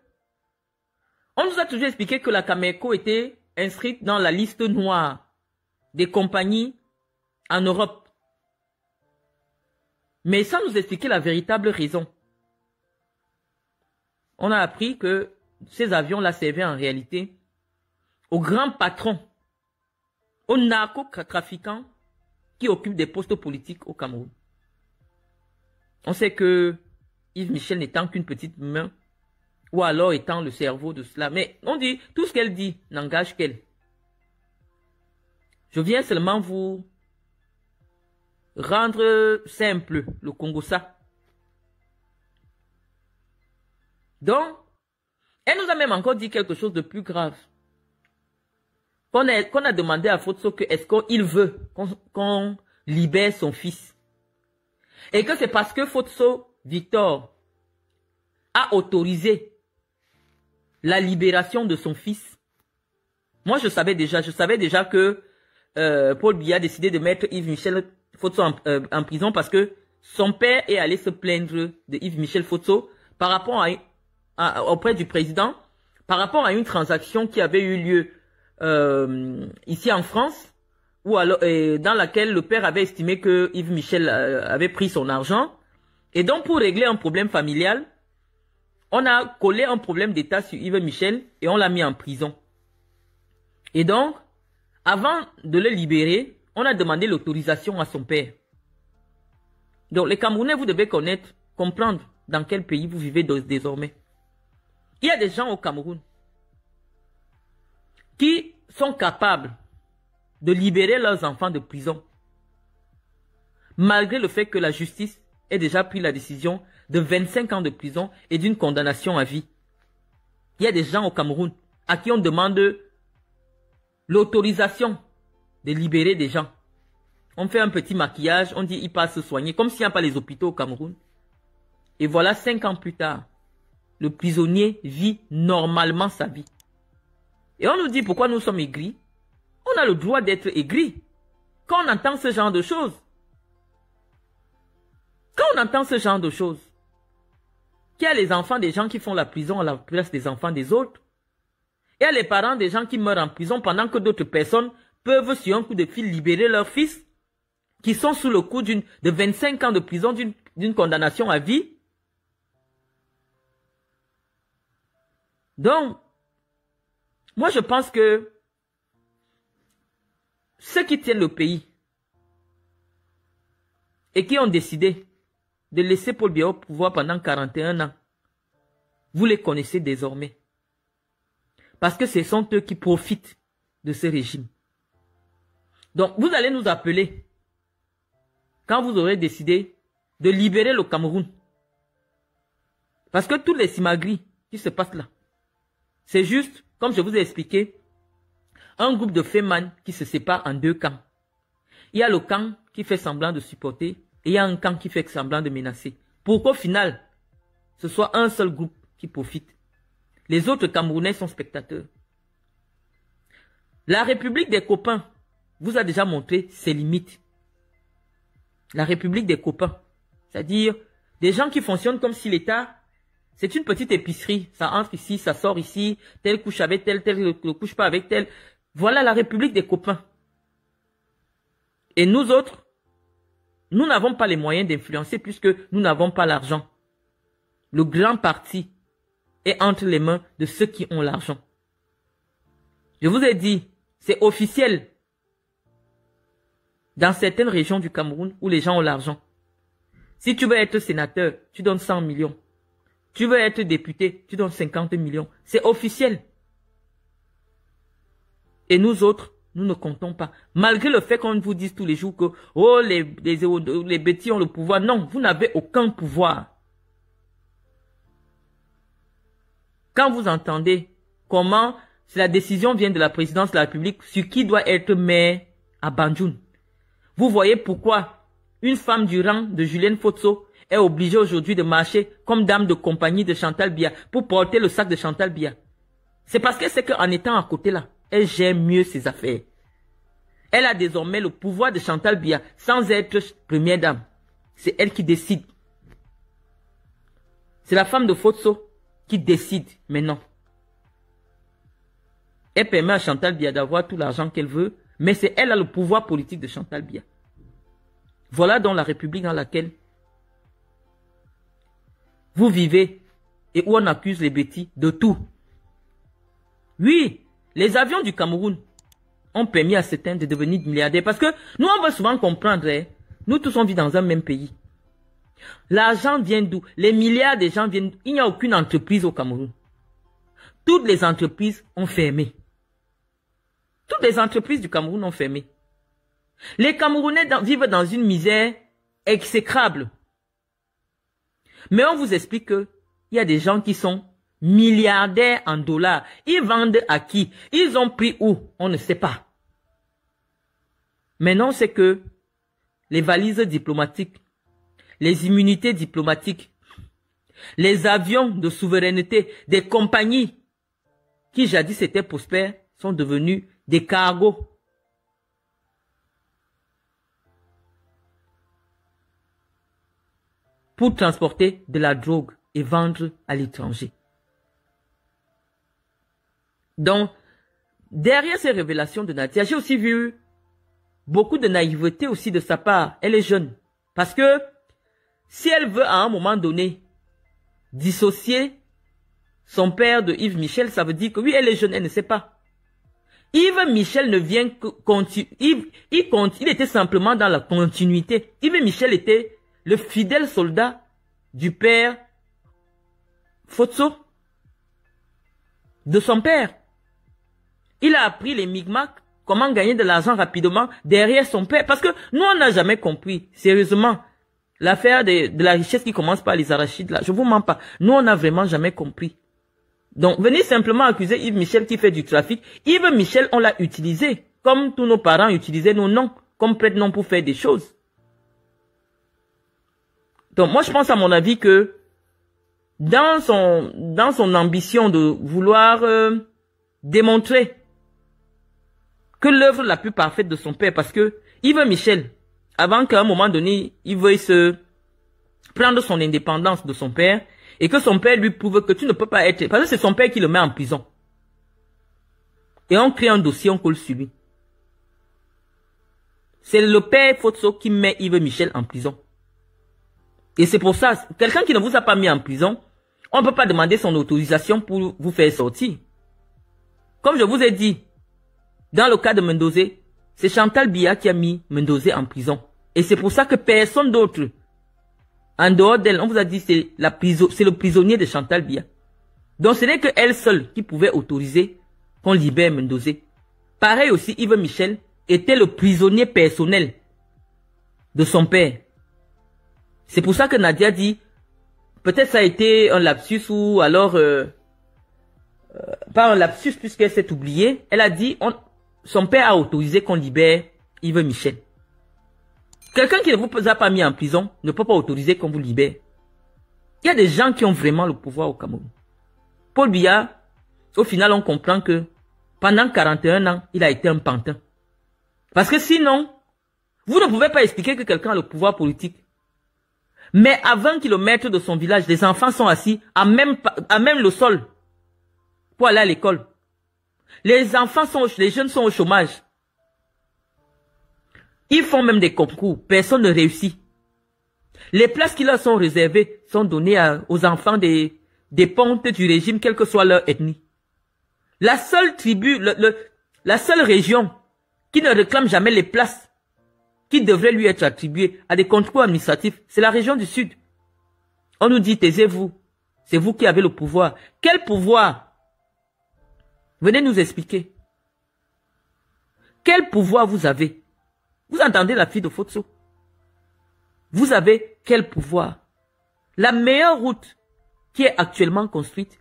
on nous a toujours expliqué que la Cameco était inscrite dans la liste noire des compagnies en Europe. Mais sans nous expliquer la véritable raison. On a appris que ces avions-là servaient en réalité aux grands patrons, aux narcotrafiquants qui occupent des postes politiques au Cameroun. On sait que Yves Michel n'étant qu'une petite main, ou alors étant le cerveau de cela. Mais on dit, tout ce qu'elle dit n'engage qu'elle. Je viens seulement vous rendre simple le Congo-ça. Donc, elle nous a même encore dit quelque chose de plus grave. Qu'on a demandé à Fotso que est-ce qu'il veut qu'on libère son fils. Et que c'est parce que Fotso Victor a autorisé la libération de son fils. Moi, je savais déjà que Paul Biya a décidé de mettre Yves Michel Fotso en prison parce que son père est allé se plaindre de Yves Michel Fotso par rapport auprès du président, par rapport à une transaction qui avait eu lieu ici en France, ou alors, dans laquelle le père avait estimé que Yves Michel avait pris son argent. Et donc, pour régler un problème familial, on a collé un problème d'État sur Yves Michel et on l'a mis en prison. Et donc, avant de le libérer, on a demandé l'autorisation à son père. Donc, les Camerounais, vous devez comprendre dans quel pays vous vivez désormais. Il y a des gens au Cameroun qui sont capables de libérer leurs enfants de prison, malgré le fait que la justice ait déjà pris la décision de 25 ans de prison et d'une condamnation à vie. Il y a des gens au Cameroun à qui on demande l'autorisation de libérer des gens. On fait un petit maquillage, on dit il passe se soigner, comme s'il n'y a pas les hôpitaux au Cameroun. Et voilà, 5 ans plus tard, le prisonnier vit normalement sa vie. Et on nous dit pourquoi nous sommes aigris. On a le droit d'être aigris quand on entend ce genre de choses. Quand on entend ce genre de choses, qu'il y a les enfants des gens qui font la prison à la place des enfants des autres, il y a les parents des gens qui meurent en prison pendant que d'autres personnes peuvent sur un coup de fil libérer leurs fils qui sont sous le coup de 25 ans de prison, d'une condamnation à vie. Donc, moi je pense que ceux qui tiennent le pays et qui ont décidé de laisser Paul Biya au pouvoir pendant 41 ans, vous les connaissez désormais. Parce que ce sont eux qui profitent de ce régime. Donc, vous allez nous appeler quand vous aurez décidé de libérer le Cameroun. Parce que tous les simagris qui se passent là, c'est juste, comme je vous ai expliqué, un groupe de fémans qui se sépare en 2 camps. Il y a le camp qui fait semblant de supporter et il y a un camp qui fait semblant de menacer. Pour qu'au final, ce soit un seul groupe qui profite. Les autres Camerounais sont spectateurs. La République des copains vous a déjà montré ses limites. La République des copains, c'est-à-dire des gens qui fonctionnent comme si l'État, c'est une petite épicerie. Ça entre ici, ça sort ici, tel couche avec tel ne couche pas avec tel. Voilà la République des copains. Et nous autres, nous n'avons pas les moyens d'influencer puisque nous n'avons pas l'argent. Le grand parti est entre les mains de ceux qui ont l'argent. Je vous ai dit, c'est officiel. Dans certaines régions du Cameroun où les gens ont l'argent. Si tu veux être sénateur, tu donnes 100 millions. Tu veux être député, tu donnes 50 millions. C'est officiel. Et nous autres, nous ne comptons pas. Malgré le fait qu'on vous dise tous les jours que oh, les bêtis ont le pouvoir. Non, vous n'avez aucun pouvoir. Quand vous entendez comment la décision vient de la présidence de la République sur qui doit être maire à Banjoun, vous voyez pourquoi une femme du rang de Julienne Fotso est obligée aujourd'hui de marcher comme dame de compagnie de Chantal Biya pour porter le sac de Chantal Biya. C'est parce qu'elle sait qu'en étant à côté là, elle gère mieux ses affaires. Elle a désormais le pouvoir de Chantal Biya sans être première dame. C'est elle qui décide. C'est la femme de Fotso qui décide maintenant. Elle permet à Chantal Biya d'avoir tout l'argent qu'elle veut, mais c'est elle qui a le pouvoir politique de Chantal Biya. Voilà donc la République dans laquelle vous vivez et où on accuse les bêtis de tout. Oui, les avions du Cameroun ont permis à certains de devenir milliardaires parce que nous, on va souvent comprendre, hein, nous tous on vit dans un même pays. L'argent vient d'où? Les milliards de gens viennent. Il n'y a aucune entreprise au Cameroun. Toutes les entreprises ont fermé. Toutes les entreprises du Cameroun ont fermé. Les Camerounais vivent dans une misère exécrable. Mais on vous explique qu'il y a des gens qui sont milliardaires en dollars. Ils vendent à qui? Ils ont pris où? On ne sait pas. Maintenant, c'est que les valises diplomatiques, les immunités diplomatiques, les avions de souveraineté des compagnies qui jadis étaient prospères sont devenus des cargos. Pour transporter de la drogue et vendre à l'étranger. Donc, derrière ces révélations de Nadia, j'ai aussi vu beaucoup de naïveté aussi de sa part. Elle est jeune. Parce que si elle veut à un moment donné dissocier son père de Yves Michel, ça veut dire que oui, elle est jeune, elle ne sait pas. Yves Michel ne vient que continuer. Il était simplement dans la continuité. Yves Michel était le fidèle soldat du père Fotso, de son père. Il a appris les micmacs, comment gagner de l'argent rapidement derrière son père. Parce que nous, on n'a jamais compris, sérieusement, l'affaire de la richesse qui commence par les arachides, là. Je vous mens pas. Nous, on n'a vraiment jamais compris. Donc, venez simplement accuser Yves Michel qui fait du trafic. Yves Michel, on l'a utilisé, comme tous nos parents utilisaient nos noms, comme prête-nom pour faire des choses. Donc, moi, je pense à mon avis que dans son ambition de vouloir démontrer que l'œuvre la plus parfaite de son père, parce que Yves Michel, avant qu'à un moment donné, il veuille se prendre son indépendance de son père, et que son père lui prouve que tu ne peux pas être... Parce que c'est son père qui le met en prison. Et on crée un dossier, on colle sur lui. C'est le père Fotso qui met Yves Michel en prison. Et c'est pour ça, quelqu'un qui ne vous a pas mis en prison, on ne peut pas demander son autorisation pour vous faire sortir. Comme je vous ai dit, dans le cas de Mendozé, c'est Chantal Biya qui a mis Mendozé en prison. Et c'est pour ça que personne d'autre, en dehors d'elle, on vous a dit c'est le prisonnier de Chantal Biya. Donc ce n'est que elle seule qui pouvait autoriser qu'on libère Mendozé. Pareil aussi, Yves Michel était le prisonnier personnel de son père. C'est pour ça que Nadia dit, peut-être ça a été un lapsus ou alors, pas un lapsus puisqu'elle s'est oubliée. Elle a dit, son père a autorisé qu'on libère Yves Michel. Quelqu'un qui ne vous a pas mis en prison ne peut pas autoriser qu'on vous libère. Il y a des gens qui ont vraiment le pouvoir au Cameroun. Paul Biya, au final, on comprend que pendant 41 ans, il a été un pantin. Parce que sinon, vous ne pouvez pas expliquer que quelqu'un a le pouvoir politique. Mais à 20 km de son village, les enfants sont assis à même le sol pour aller à l'école. Les jeunes sont au chômage. Ils font même des concours. Personne ne réussit. Les places qui leur sont réservées sont données aux enfants des pontes du régime, quelle que soit leur ethnie. La seule tribu, la seule région qui ne réclame jamais les places qui devraient lui être attribuées à des concours administratifs, c'est la région du Sud. On nous dit, taisez-vous. C'est vous qui avez le pouvoir. Quel pouvoir? Venez nous expliquer. Quel pouvoir vous avez? Vous entendez la fille de Fotso? Vous avez quel pouvoir? La meilleure route qui est actuellement construite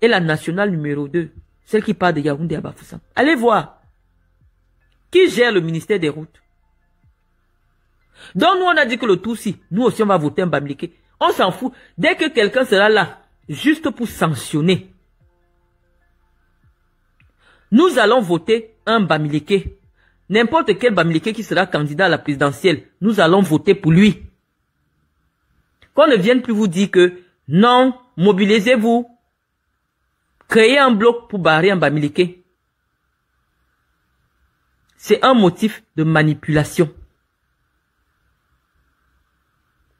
est la nationale numéro 2, celle qui part de Yaoundé à Bafoussam. Allez voir. Qui gère le ministère des routes? Donc nous on a dit que le Tutsi, nous aussi on va voter un Bamileke. On s'en fout. Dès que quelqu'un sera là, juste pour sanctionner, nous allons voter un Bamileke. N'importe quel Bamileke qui sera candidat à la présidentielle, nous allons voter pour lui. Qu'on ne vienne plus vous dire que non, mobilisez-vous, créez un bloc pour barrer un Bamileke. C'est un motif de manipulation.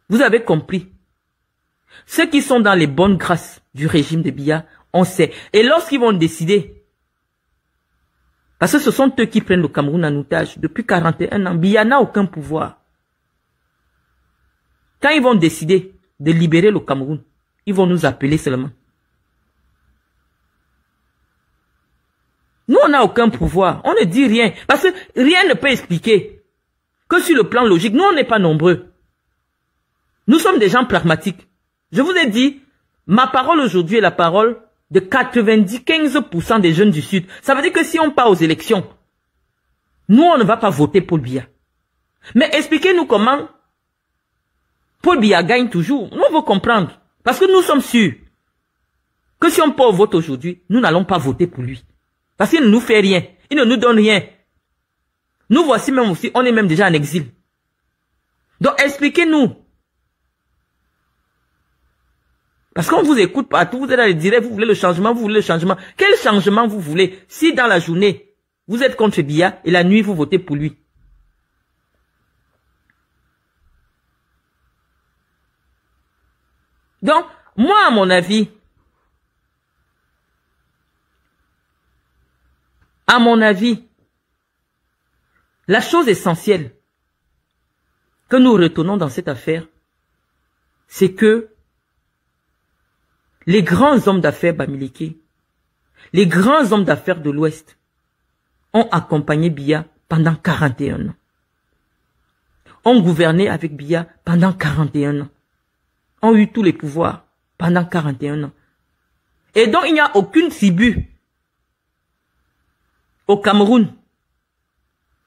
Vous avez compris. Ceux qui sont dans les bonnes grâces du régime de Biya, on sait. Et lorsqu'ils vont décider, parce que ce sont eux qui prennent le Cameroun en otage depuis 41 ans, Biya n'a aucun pouvoir. Quand ils vont décider de libérer le Cameroun, ils vont nous appeler seulement. Nous, on n'a aucun pouvoir. On ne dit rien. Parce que rien ne peut expliquer que sur le plan logique, nous, on n'est pas nombreux. Nous sommes des gens pragmatiques. Je vous ai dit, ma parole aujourd'hui est la parole de 95% des jeunes du Sud. Ça veut dire que si on part aux élections, nous, on ne va pas voter Paul Biya. Mais expliquez-nous comment Paul Biya gagne toujours. Nous, on veut comprendre. Parce que nous sommes sûrs que si on part au vote aujourd'hui, nous n'allons pas voter pour lui. Parce qu'il ne nous fait rien. Il ne nous donne rien. Nous voici même aussi, on est même déjà en exil. Donc expliquez-nous. Parce qu'on vous écoute partout, vous êtes dans les directs, vous voulez le changement, vous voulez le changement. Quel changement vous voulez? Si dans la journée, vous êtes contre Biya et la nuit, vous votez pour lui. Donc, moi, à mon avis, la chose essentielle que nous retenons dans cette affaire, c'est que les grands hommes d'affaires Bamileke, les grands hommes d'affaires de l'Ouest ont accompagné Biya pendant 41 ans. Ont gouverné avec Biya pendant 41 ans. Ont eu tous les pouvoirs pendant 41 ans. Et donc il n'y a aucune tribu au Cameroun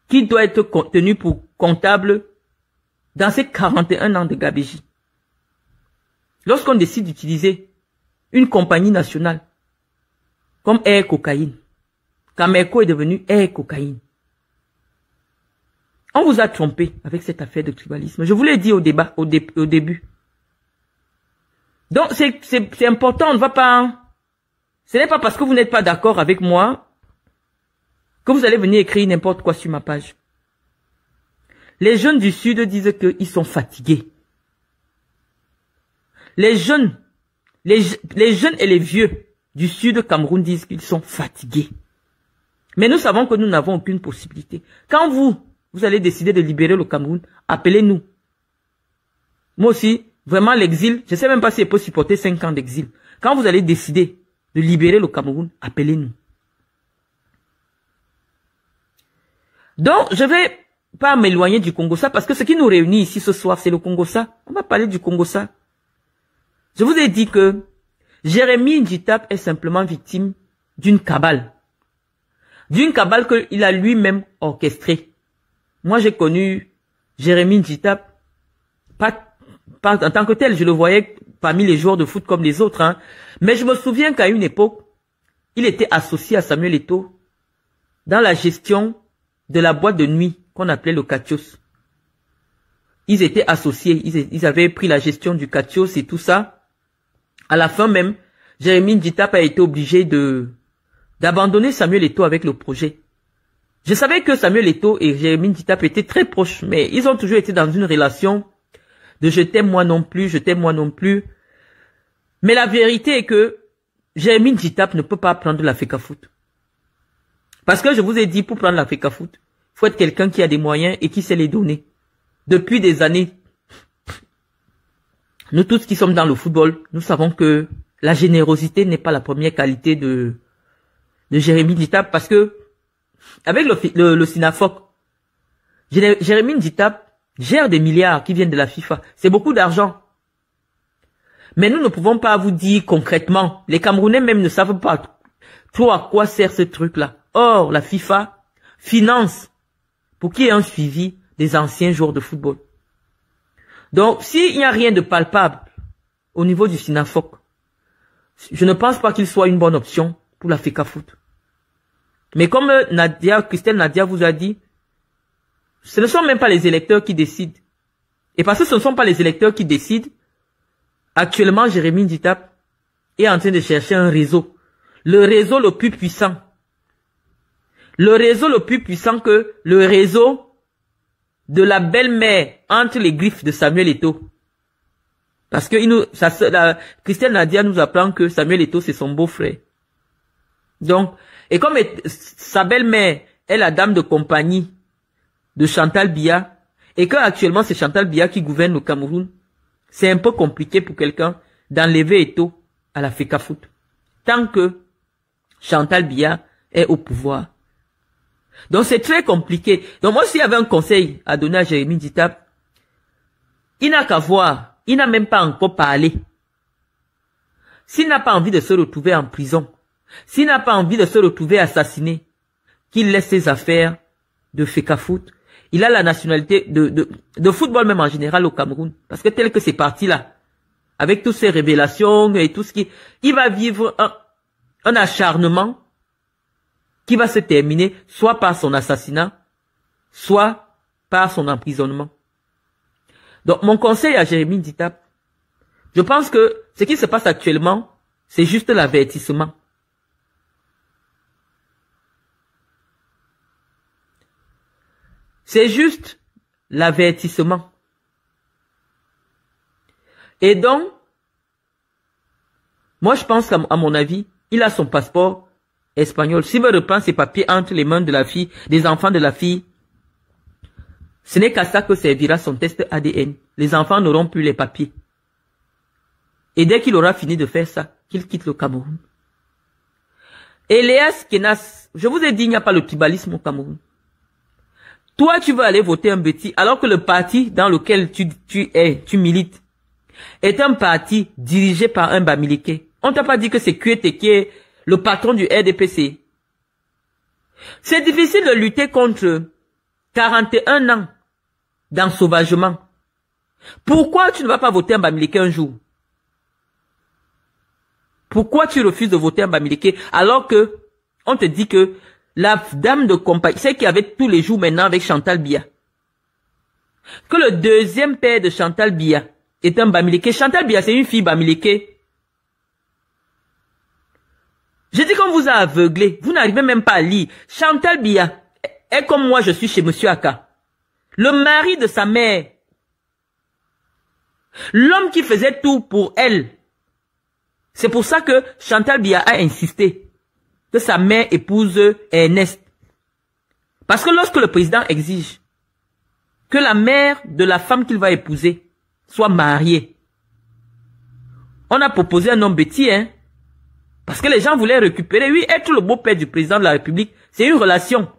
qui doit être tenue pour comptable dans ces 41 ans de gabégie. Lorsqu'on décide d'utiliser une compagnie nationale comme Air Cocaïne, Cameco est devenu Air Cocaïne. On vous a trompé avec cette affaire de tribalisme. Je vous l'ai dit au débat, au début. Donc c'est important, on ne va pas... Ce n'est pas parce que vous n'êtes pas d'accord avec moi que vous allez venir écrire n'importe quoi sur ma page. Les jeunes du Sud disent qu'ils sont fatigués. Les jeunes et les vieux du Sud Cameroun disent qu'ils sont fatigués. Mais nous savons que nous n'avons aucune possibilité. Quand vous allez décider de libérer le Cameroun, appelez-nous. Moi aussi, vraiment l'exil, je ne sais même pas si je peux supporter 5 ans d'exil. Quand vous allez décider de libérer le Cameroun, appelez-nous. Donc, je vais pas m'éloigner du Congo-Ça parce que ce qui nous réunit ici ce soir, c'est le Congo-Ça. On va parler du Congo-Ça. Je vous ai dit que Jérémy Njitap est simplement victime d'une cabale. D'une cabale qu'il a lui-même orchestrée. Moi, j'ai connu Jérémy Njitap, pas en tant que tel, je le voyais parmi les joueurs de foot comme les autres. Hein. Mais je me souviens qu'à une époque, il était associé à Samuel Eto'o dans la gestion de la boîte de nuit qu'on appelait le Katios. Ils étaient associés, ils avaient pris la gestion du Katios et tout ça. À la fin même, Jérémy Njitap a été obligé de d'abandonner Samuel Eto'o avec le projet. Je savais que Samuel Eto'o et Jérémie Nditap étaient très proches, mais ils ont toujours été dans une relation de je t'aime moi non plus, je t'aime moi non plus. Mais la vérité est que Jérémie Nditap ne peut pas prendre la FECAFOOT. Parce que je vous ai dit, pour prendre la FECAFOOT, il faut être quelqu'un qui a des moyens et qui sait les donner. Depuis des années, nous tous qui sommes dans le football, nous savons que la générosité n'est pas la première qualité de Jérémie Nditap, parce que avec le SINAFOC, Jérémie Nditap gère des milliards qui viennent de la FIFA. C'est beaucoup d'argent. Mais nous ne pouvons pas vous dire concrètement. Les Camerounais même ne savent pas trop à quoi sert ce truc-là. Or, la FIFA finance pour qu'il y ait un suivi des anciens joueurs de football. Donc, s'il n'y a rien de palpable au niveau du SINAFOC, je ne pense pas qu'il soit une bonne option pour la FECAFOOT. Mais comme Christelle Nadia vous a dit, ce ne sont même pas les électeurs qui décident. Et parce que ce ne sont pas les électeurs qui décident, actuellement, Jérémie Nditap est en train de chercher un réseau. Le réseau le plus puissant. Le réseau le plus puissant que le réseau de la belle-mère entre les griffes de Samuel Eto'o. Parce que Christelle Nadia nous apprend que Samuel Eto'o, c'est son beau-frère. Donc, et comme sa belle-mère est la dame de compagnie de Chantal Biya, et que actuellement c'est Chantal Biya qui gouverne le Cameroun, c'est un peu compliqué pour quelqu'un d'enlever Eto'o à la FECAFOOT. Tant que Chantal Biya est au pouvoir. Donc c'est très compliqué. Donc moi, s'il y avait un conseil à donner à Jérémie Nditap, il n'a qu'à voir. Il n'a même pas encore parlé. S'il n'a pas envie de se retrouver en prison, s'il n'a pas envie de se retrouver assassiné, qu'il laisse ses affaires de FECAFOOT. Il a la nationalité de football même en général au Cameroun. Parce que tel que c'est parti là, avec toutes ces révélations et tout ce qui... Il va vivre un acharnement qui va se terminer soit par son assassinat, soit par son emprisonnement. Donc mon conseil à Jérémie Nditap, je pense que ce qui se passe actuellement, c'est juste l'avertissement. C'est juste l'avertissement. Et donc, moi je pense qu'à mon avis, il a son passeport espagnol. S'il veut reprendre ses papiers entre les mains de la fille, des enfants de la fille, ce n'est qu'à ça que servira son test ADN. Les enfants n'auront plus les papiers. Et dès qu'il aura fini de faire ça, qu'il quitte le Cameroun. Elias Kenas, je vous ai dit, il n'y a pas le tribalisme au Cameroun. Toi, tu veux aller voter un Béti, alors que le parti dans lequel tu milites, est un parti dirigé par un Bamileke. On t'a pas dit que c'est Kuete qui est le patron du RDPC. C'est difficile de lutter contre 41 ans d'ensauvagement. Pourquoi tu ne vas pas voter un Bamileke un jour? Pourquoi tu refuses de voter un Bamileke alors que on te dit que la dame de compagnie, c'est qu'il y avait tous les jours maintenant avec Chantal Biya, que le deuxième père de Chantal Biya est un Bamileke. Chantal Biya, c'est une fille Bamileke. Je dis qu'on vous a aveuglé. Vous n'arrivez même pas à lire. Chantal Biya est comme moi, je suis chez Monsieur Aka. Le mari de sa mère. L'homme qui faisait tout pour elle. C'est pour ça que Chantal Biya a insisté que sa mère épouse Ernest. Parce que lorsque le président exige que la mère de la femme qu'il va épouser soit mariée, on a proposé un homme Béti, hein. Parce que les gens voulaient récupérer, oui, être le beau-père du président de la République, c'est une relation.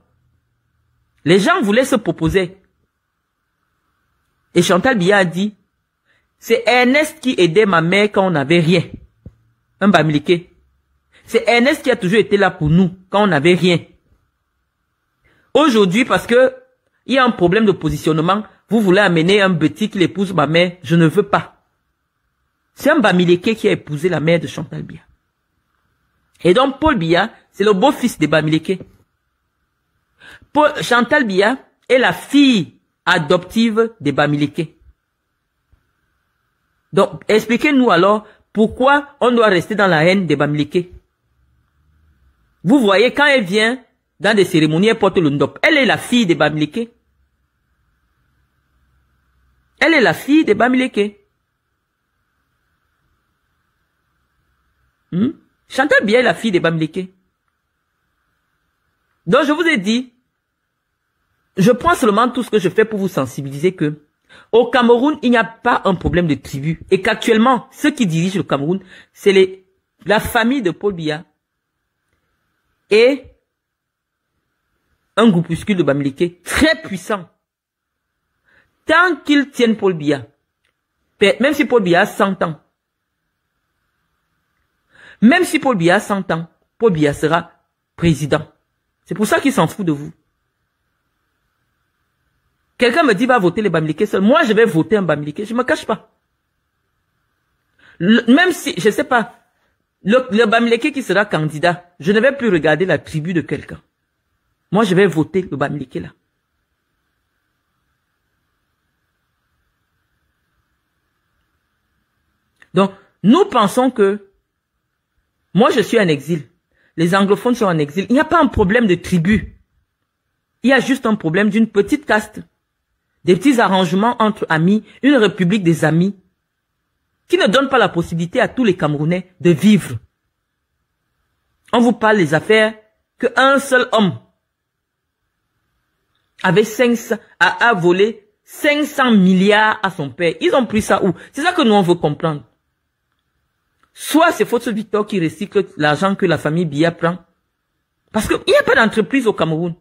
Les gens voulaient se proposer. Et Chantal Biya a dit, c'est Ernest qui aidait ma mère quand on n'avait rien. Un Bamileke. C'est Ernest qui a toujours été là pour nous quand on n'avait rien. Aujourd'hui, parce que il y a un problème de positionnement, vous voulez amener un Béti qui épouse ma mère, je ne veux pas. C'est un Bamileke qui a épousé la mère de Chantal Biya. Et donc Paul Biya, c'est le beau-fils de Bamileke. Chantal Biya est la fille adoptive de Bamileke. Donc, expliquez-nous alors pourquoi on doit rester dans la haine des Bamileke. Vous voyez, quand elle vient dans des cérémonies, elle porte le ndop. Elle est la fille des Bamileke. Elle est la fille des Bamileke. Chantal Biya est la fille des Bamileke. Donc je vous ai dit, je prends seulement tout ce que je fais pour vous sensibiliser que au Cameroun, il n'y a pas un problème de tribu. Et qu'actuellement, ceux qui dirigent le Cameroun, c'est la famille de Paul Biya et un groupuscule de Bamileke très puissant. Tant qu'ils tiennent Paul Biya, même si Paul Biya a 100 ans, même si Paul Biya a 100 ans, Paul Biya sera président. C'est pour ça qu'il s'en fout de vous. Quelqu'un me dit va voter les Bamileke seul. Moi, je vais voter un Bamileke. Je ne me cache pas. Même si, je ne sais pas, le Bamileke qui sera candidat, je ne vais plus regarder la tribu de quelqu'un. Moi, je vais voter le Bamileke là. Donc, nous pensons que moi, je suis en exil. Les anglophones sont en exil. Il n'y a pas un problème de tribu. Il y a juste un problème d'une petite caste. Des petits arrangements entre amis, une république des amis, qui ne donne pas la possibilité à tous les Camerounais de vivre. On vous parle des affaires qu'un seul homme avait a volé 500 milliards à son père. Ils ont pris ça où? C'est ça que nous on veut comprendre. Soit c'est Fosso Victor qui recycle l'argent que la famille Biya prend. Parce qu'il n'y a pas d'entreprise au Cameroun.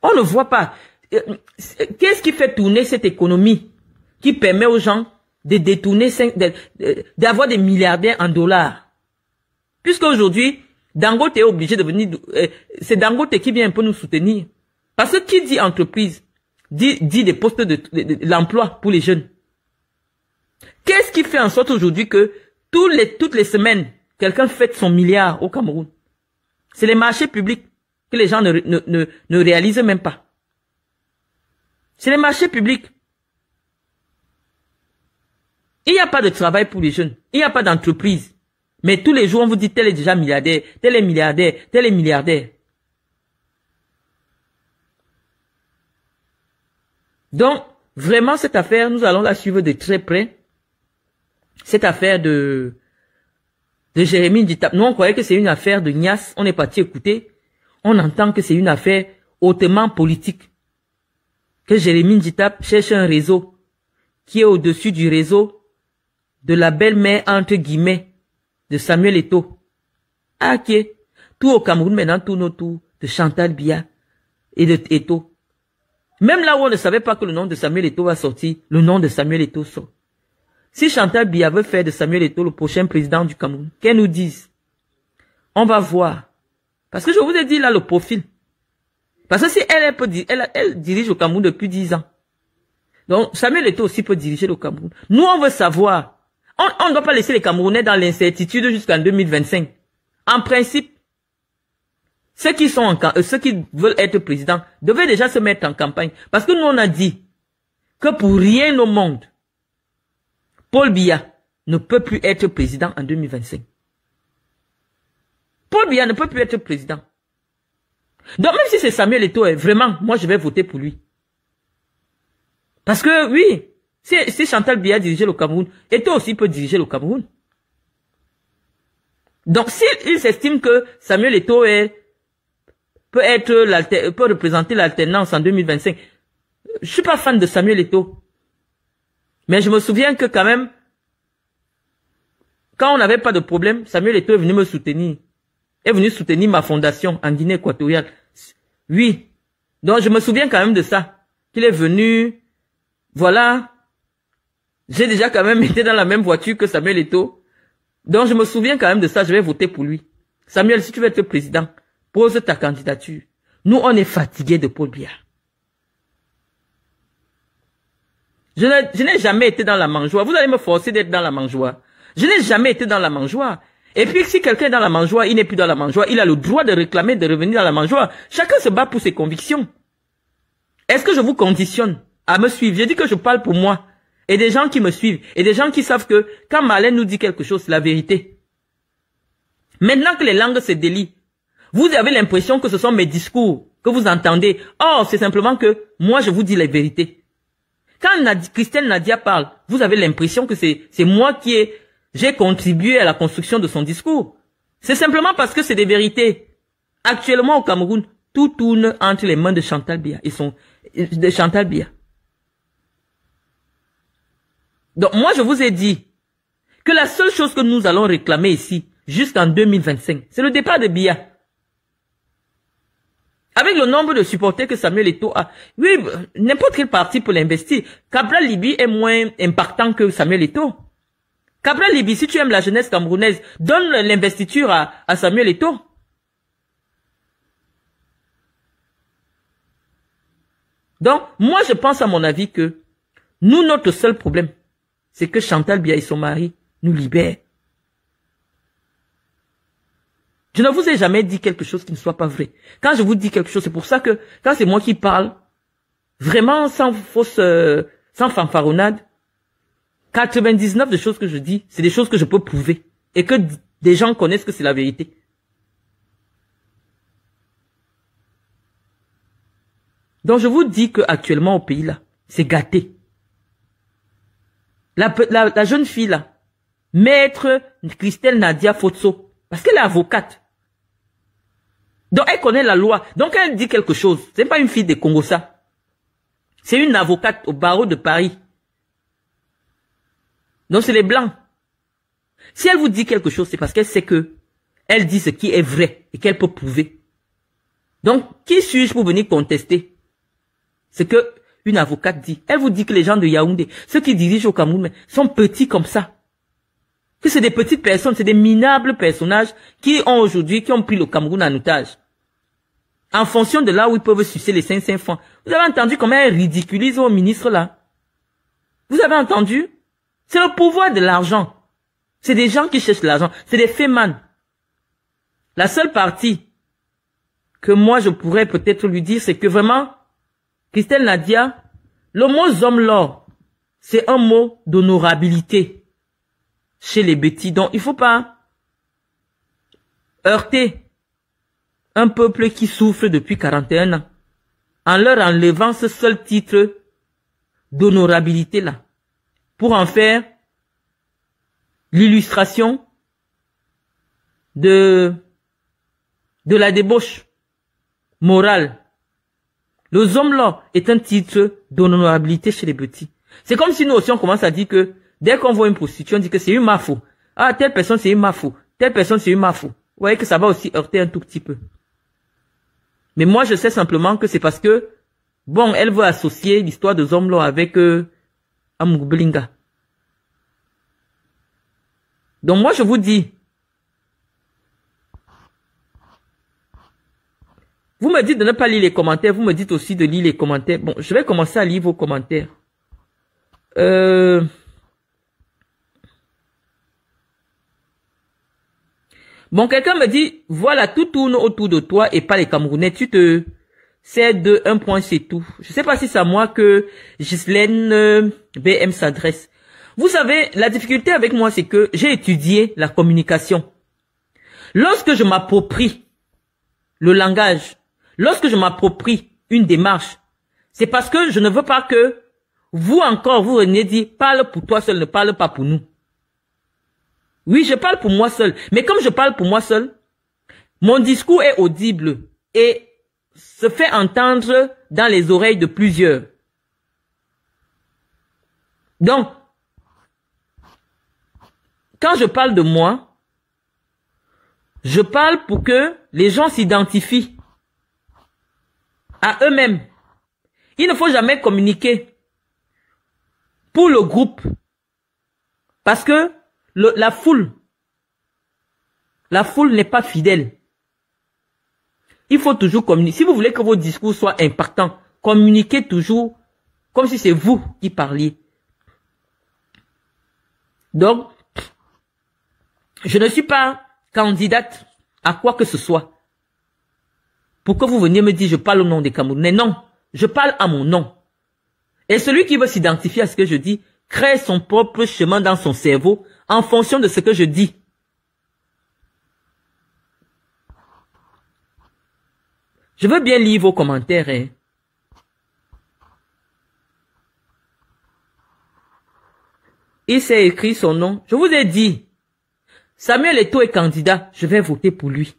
On ne voit pas. Qu'est-ce qui fait tourner cette économie qui permet aux gens de détourner, d'avoir des milliardaires en dollars? Puisqu'aujourd'hui, Dangote est obligé de venir, c'est Dangote qui vient un peu nous soutenir. Parce que qui dit entreprise, dit des postes de l'emploi pour les jeunes. Qu'est-ce qui fait en sorte aujourd'hui que toutes les semaines, quelqu'un fête son milliard au Cameroun? C'est les marchés publics que les gens ne réalisent même pas. C'est les marchés publics. Il n'y a pas de travail pour les jeunes. Il n'y a pas d'entreprise. Mais tous les jours, on vous dit tel est déjà milliardaire, tel est milliardaire, tel est milliardaire. Donc, vraiment, cette affaire, nous allons la suivre de très près. Cette affaire de Jérémie Nditap. Nous, on croyait que c'est une affaire de Nias. On est parti écouter. On entend que c'est une affaire hautement politique. Que Jérémie Nditap cherche un réseau qui est au-dessus du réseau de la belle-mère, entre guillemets, de Samuel Eto'o. Ah, ok. Tout au Cameroun maintenant tourne autour de Chantal Biya et de Eto'o. Même là où on ne savait pas que le nom de Samuel Eto'o va sortir, le nom de Samuel Eto'o sort. Si Chantal Biya veut faire de Samuel Eto'o le prochain président du Cameroun, qu'elle nous dise. On va voir. Parce que je vous ai dit là le profil. Parce que si elle dirige le Cameroun depuis 10 ans. Donc Samuel Eto'o aussi peut diriger le Cameroun. Nous on veut savoir. On ne doit pas laisser les Camerounais dans l'incertitude jusqu'en 2025. En principe, ceux qui veulent être présidents devaient déjà se mettre en campagne. Parce que nous on a dit que pour rien au monde, Paul Biya ne peut plus être président en 2025. Paul Biya ne peut plus être président. Donc même si c'est Samuel Eto'o, vraiment, moi je vais voter pour lui. Parce que oui, si Chantal Biya dirigeait le Cameroun, Eto'o aussi peut diriger le Cameroun. Donc s'il s'estime que Samuel Eto'o peut représenter l'alternance en 2025, je suis pas fan de Samuel Eto'o. Mais je me souviens que quand même, quand on n'avait pas de problème, Samuel Eto'o est venu me soutenir. Est venu soutenir ma fondation en Guinée équatoriale. Oui. Donc je me souviens quand même de ça. Qu'il est venu, voilà. J'ai déjà quand même été dans la même voiture que Samuel Eto'o. Donc je me souviens quand même de ça, je vais voter pour lui. Samuel, si tu veux être président, pose ta candidature. Nous, on est fatigués de Paul Biya. Je n'ai jamais été dans la mangeoire. Vous allez me forcer d'être dans la mangeoire. Je n'ai jamais été dans la mangeoire. Et puis, si quelqu'un est dans la mangeoire, il n'est plus dans la mangeoire, il a le droit de réclamer de revenir dans la mangeoire. Chacun se bat pour ses convictions. Est-ce que je vous conditionne à me suivre? J'ai dit que je parle pour moi. Et des gens qui me suivent. Et des gens qui savent que quand Marlène nous dit quelque chose, c'est la vérité. Maintenant que les langues se délient, vous avez l'impression que ce sont mes discours que vous entendez. Or, c'est simplement que moi, je vous dis la vérité. Quand Christelle Nadia parle, vous avez l'impression que c'est moi j'ai contribué à la construction de son discours. C'est simplement parce que c'est des vérités. Actuellement, au Cameroun, tout tourne entre les mains de Chantal Biya de Chantal Biya. Donc, moi, je vous ai dit que la seule chose que nous allons réclamer ici, jusqu'en 2025, c'est le départ de Biya. Avec le nombre de supporters que Samuel Eto'o a, oui, n'importe quel parti peut l'investir. Cabral Liby est moins impactant que Samuel Eto'o. Cabral Liby, si tu aimes la jeunesse camerounaise, donne l'investiture à Samuel Eto'o. Donc, moi, je pense à mon avis que nous, notre seul problème, c'est que Chantal Biya et son mari nous libèrent. Je ne vous ai jamais dit quelque chose qui ne soit pas vrai. Quand je vous dis quelque chose, c'est pour ça que quand c'est moi qui parle, vraiment sans fanfaronnade, 99 des choses que je dis, c'est des choses que je peux prouver et que des gens connaissent que c'est la vérité. Donc je vous dis qu'actuellement au pays là, c'est gâté. La jeune fille là, maître Christelle Nadia Fotso, parce qu'elle est avocate. Donc elle connaît la loi. Donc elle dit quelque chose. Ce n'est pas une fille de Congo ça. C'est une avocate au barreau de Paris. Donc c'est les blancs. Si elle vous dit quelque chose, c'est parce qu'elle sait que elle dit ce qui est vrai et qu'elle peut prouver. Donc qui suis-je pour venir contester ce que une avocate dit? Elle vous dit que les gens de Yaoundé, ceux qui dirigent au Cameroun, sont petits comme ça. Que c'est des petites personnes, c'est des minables personnages qui ont pris le Cameroun en otage. En fonction de là où ils peuvent sucer les 500 francs. Vous avez entendu comment elle ridiculise au ministre là? Vous avez entendu? C'est le pouvoir de l'argent. C'est des gens qui cherchent l'argent. C'est des fémans. La seule partie que moi je pourrais peut-être lui dire, c'est que vraiment, Christelle Nadia, le mot Zomlor, c'est un mot d'honorabilité chez les bêtis. Donc, il ne faut pas heurter un peuple qui souffre depuis 41 ans en leur enlevant ce seul titre d'honorabilité là pour en faire l'illustration de la débauche morale. Le Zomlor est un titre d'honorabilité chez les petits. C'est comme si nous aussi on commence à dire que dès qu'on voit une prostituée, on dit que c'est une mafou. Ah, telle personne c'est une mafou. Telle personne c'est une mafou. Vous voyez que ça va aussi heurter un tout petit peu. Mais moi je sais simplement que c'est parce que, bon, elle veut associer l'histoire de Zomlor avec Amugbelinga. Donc moi je vous dis, vous me dites de ne pas lire les commentaires, vous me dites aussi de lire les commentaires. Bon, je vais commencer à lire vos commentaires. Bon, quelqu'un me dit, voilà, tout tourne autour de toi et pas les Camerounais. Tu te sais de un point, c'est tout. Je ne sais pas si c'est à moi que Ghislaine BM s'adresse. Vous savez, la difficulté avec moi, c'est que j'ai étudié la communication. Lorsque je m'approprie le langage, lorsque je m'approprie une démarche, c'est parce que je ne veux pas que vous encore, vous venez dire, parle pour toi seul, ne parle pas pour nous. Oui, je parle pour moi seul. Mais comme je parle pour moi seul, mon discours est audible et se fait entendre dans les oreilles de plusieurs. Donc, quand je parle de moi, je parle pour que les gens s'identifient à eux-mêmes. Il ne faut jamais communiquer pour le groupe. Parce que la foule n'est pas fidèle. Il faut toujours communiquer. Si vous voulez que vos discours soient impactants, communiquez toujours comme si c'est vous qui parliez. Donc, je ne suis pas candidate à quoi que ce soit. Pour que vous veniez me dire, je parle au nom des Camerounais. Non, je parle à mon nom. Et celui qui veut s'identifier à ce que je dis, crée son propre chemin dans son cerveau en fonction de ce que je dis. Je veux bien lire vos commentaires. Hein. Il s'est écrit son nom. Je vous ai dit, Samuel Eto'o est candidat. Je vais voter pour lui.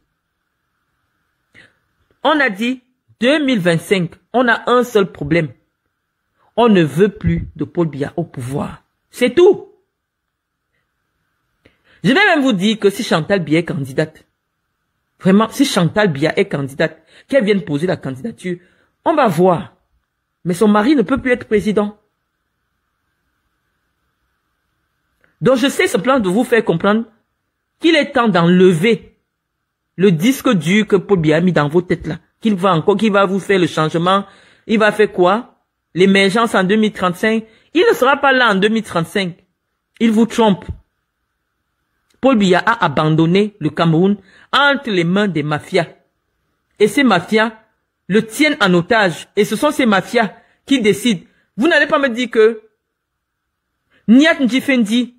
On a dit 2025. On a un seul problème. On ne veut plus de Paul Biya au pouvoir. C'est tout. Je vais même vous dire que si Chantal Biya est candidate, vraiment, si Chantal Biya est candidate, qu'elle vienne poser la candidature, on va voir. Mais son mari ne peut plus être président. Donc je sais simplement de vous faire comprendre qu'il est temps d'enlever le disque dur que Paul Biya a mis dans vos têtes là. Qu'il va vous faire le changement. Il va faire quoi? L'émergence en 2035. Il ne sera pas là en 2035. Il vous trompe. Paul Biya a abandonné le Cameroun entre les mains des mafias. Et ces mafias le tiennent en otage. Et ce sont ces mafias qui décident. Vous n'allez pas me dire que Niat Ndjifendi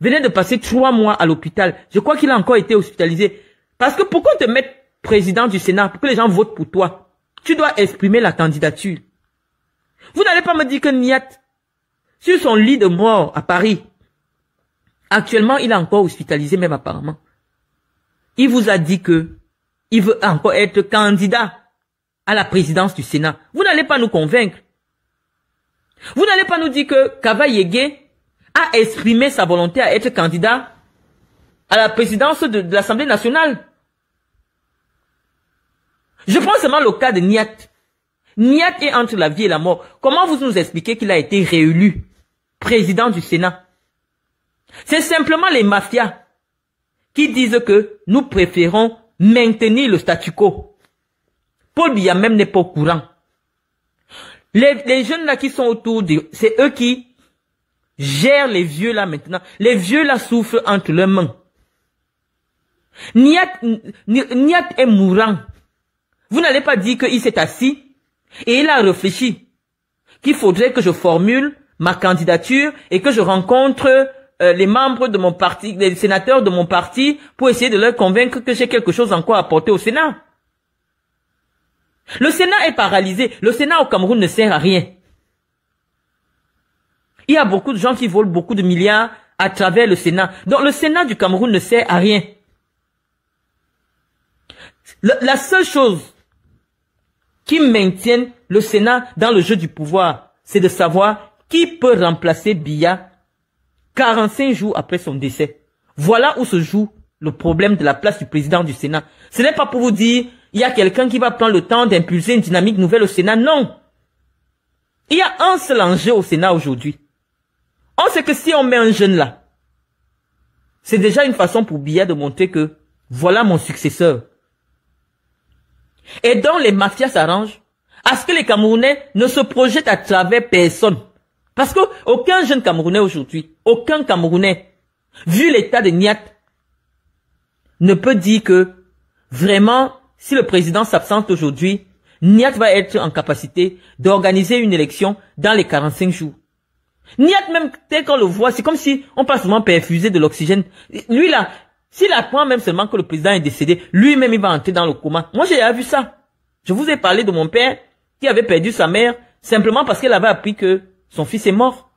venait de passer 3 mois à l'hôpital. Je crois qu'il a encore été hospitalisé. Parce que pourquoi te mettre président du Sénat pour que les gens votent pour toi? Tu dois exprimer la candidature. Vous n'allez pas me dire que Niat, sur son lit de mort à Paris, actuellement il est encore hospitalisé même apparemment. Il vous a dit que il veut encore être candidat à la présidence du Sénat. Vous n'allez pas nous convaincre. Vous n'allez pas nous dire que Kava Yégué a exprimé sa volonté à être candidat à la présidence de l'Assemblée nationale. Je prends seulement le cas de Niat. Niat est entre la vie et la mort. Comment vous nous expliquez qu'il a été réélu président du Sénat? C'est simplement les mafias qui disent que nous préférons maintenir le statu quo. Paul Biya même n'est pas au courant. Les jeunes là qui sont autour, c'est eux qui gèrent les vieux là maintenant. Les vieux là souffrent entre leurs mains. Niat est mourant. Vous n'allez pas dire qu'il s'est assis et il a réfléchi qu'il faudrait que je formule ma candidature et que je rencontre les membres de mon parti, les sénateurs de mon parti pour essayer de leur convaincre que j'ai quelque chose encore à apporter au Sénat. Le Sénat est paralysé. Le Sénat au Cameroun ne sert à rien. Il y a beaucoup de gens qui volent beaucoup de milliards à travers le Sénat. Donc le Sénat du Cameroun ne sert à rien. La seule chose qui maintient le Sénat dans le jeu du pouvoir, c'est de savoir qui peut remplacer Biya 45 jours après son décès. Voilà où se joue le problème de la place du président du Sénat. Ce n'est pas pour vous dire, il y a quelqu'un qui va prendre le temps d'impulser une dynamique nouvelle au Sénat. Non. Il y a un seul enjeu au Sénat aujourd'hui. On sait que si on met un jeune là, c'est déjà une façon pour Biya de montrer que voilà mon successeur. Et donc les mafias s'arrangent à ce que les Camerounais ne se projettent à travers personne. Parce que aucun jeune Camerounais aujourd'hui, aucun Camerounais, vu l'état de Niat, ne peut dire que vraiment, si le président s'absente aujourd'hui, Niat va être en capacité d'organiser une élection dans les 45 jours. Niat même, tel qu'on le voit, c'est comme si on passe seulement perfuser de l'oxygène. Lui là, s'il apprend même seulement que le président est décédé, lui-même il va entrer dans le coma. Moi j'ai déjà vu ça. Je vous ai parlé de mon père qui avait perdu sa mère simplement parce qu'elle avait appris que son fils est mort.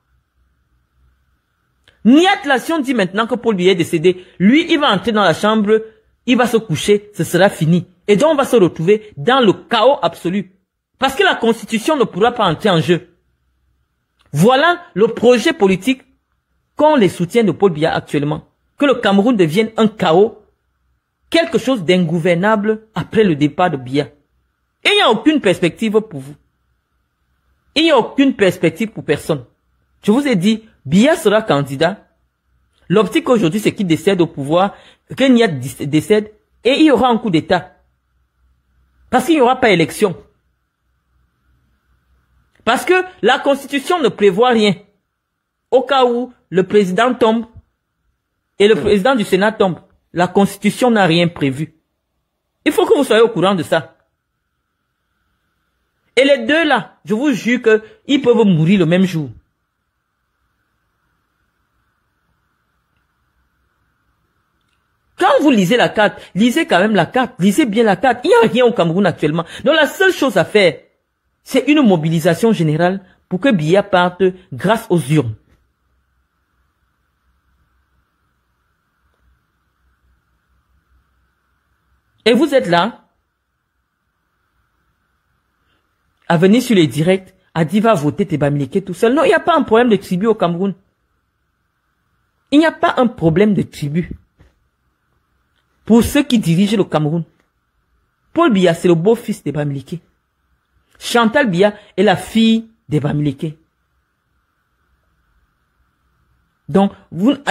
Niat là, si on dit maintenant que Paul Biya est décédé, lui il va entrer dans la chambre, il va se coucher, ce sera fini. Et donc on va se retrouver dans le chaos absolu. Parce que la constitution ne pourra pas entrer en jeu. Voilà le projet politique qu'ont les soutiens de Paul Biya actuellement. Que le Cameroun devienne un chaos, quelque chose d'ingouvernable après le départ de Biya. Et il n'y a aucune perspective pour vous. Il n'y a aucune perspective pour personne. Je vous ai dit, Biya sera candidat. L'optique aujourd'hui, c'est qu'il décède au pouvoir, que Niat décède, et il y aura un coup d'État. Parce qu'il n'y aura pas élection. Parce que la Constitution ne prévoit rien. Au cas où le président tombe, et le président du Sénat tombe, la Constitution n'a rien prévu. Il faut que vous soyez au courant de ça. Et les deux là, je vous jure qu'ils peuvent mourir le même jour. Quand Quand vous lisez la carte, lisez quand même la carte. Lisez bien la carte. Il n'y a rien au Cameroun actuellement. Donc la seule chose à faire, c'est une mobilisation générale pour que Biya parte grâce aux urnes. Et vous êtes là, à venir sur les directs, à dire va voter Tebamileke tout seul. Non, il n'y a pas un problème de tribu au Cameroun. Il n'y a pas un problème de tribu. Pour ceux qui dirigent le Cameroun. Paul Biya, c'est le beau-fils de Bamileke. Chantal Biya est la fille de Bamileke. Donc,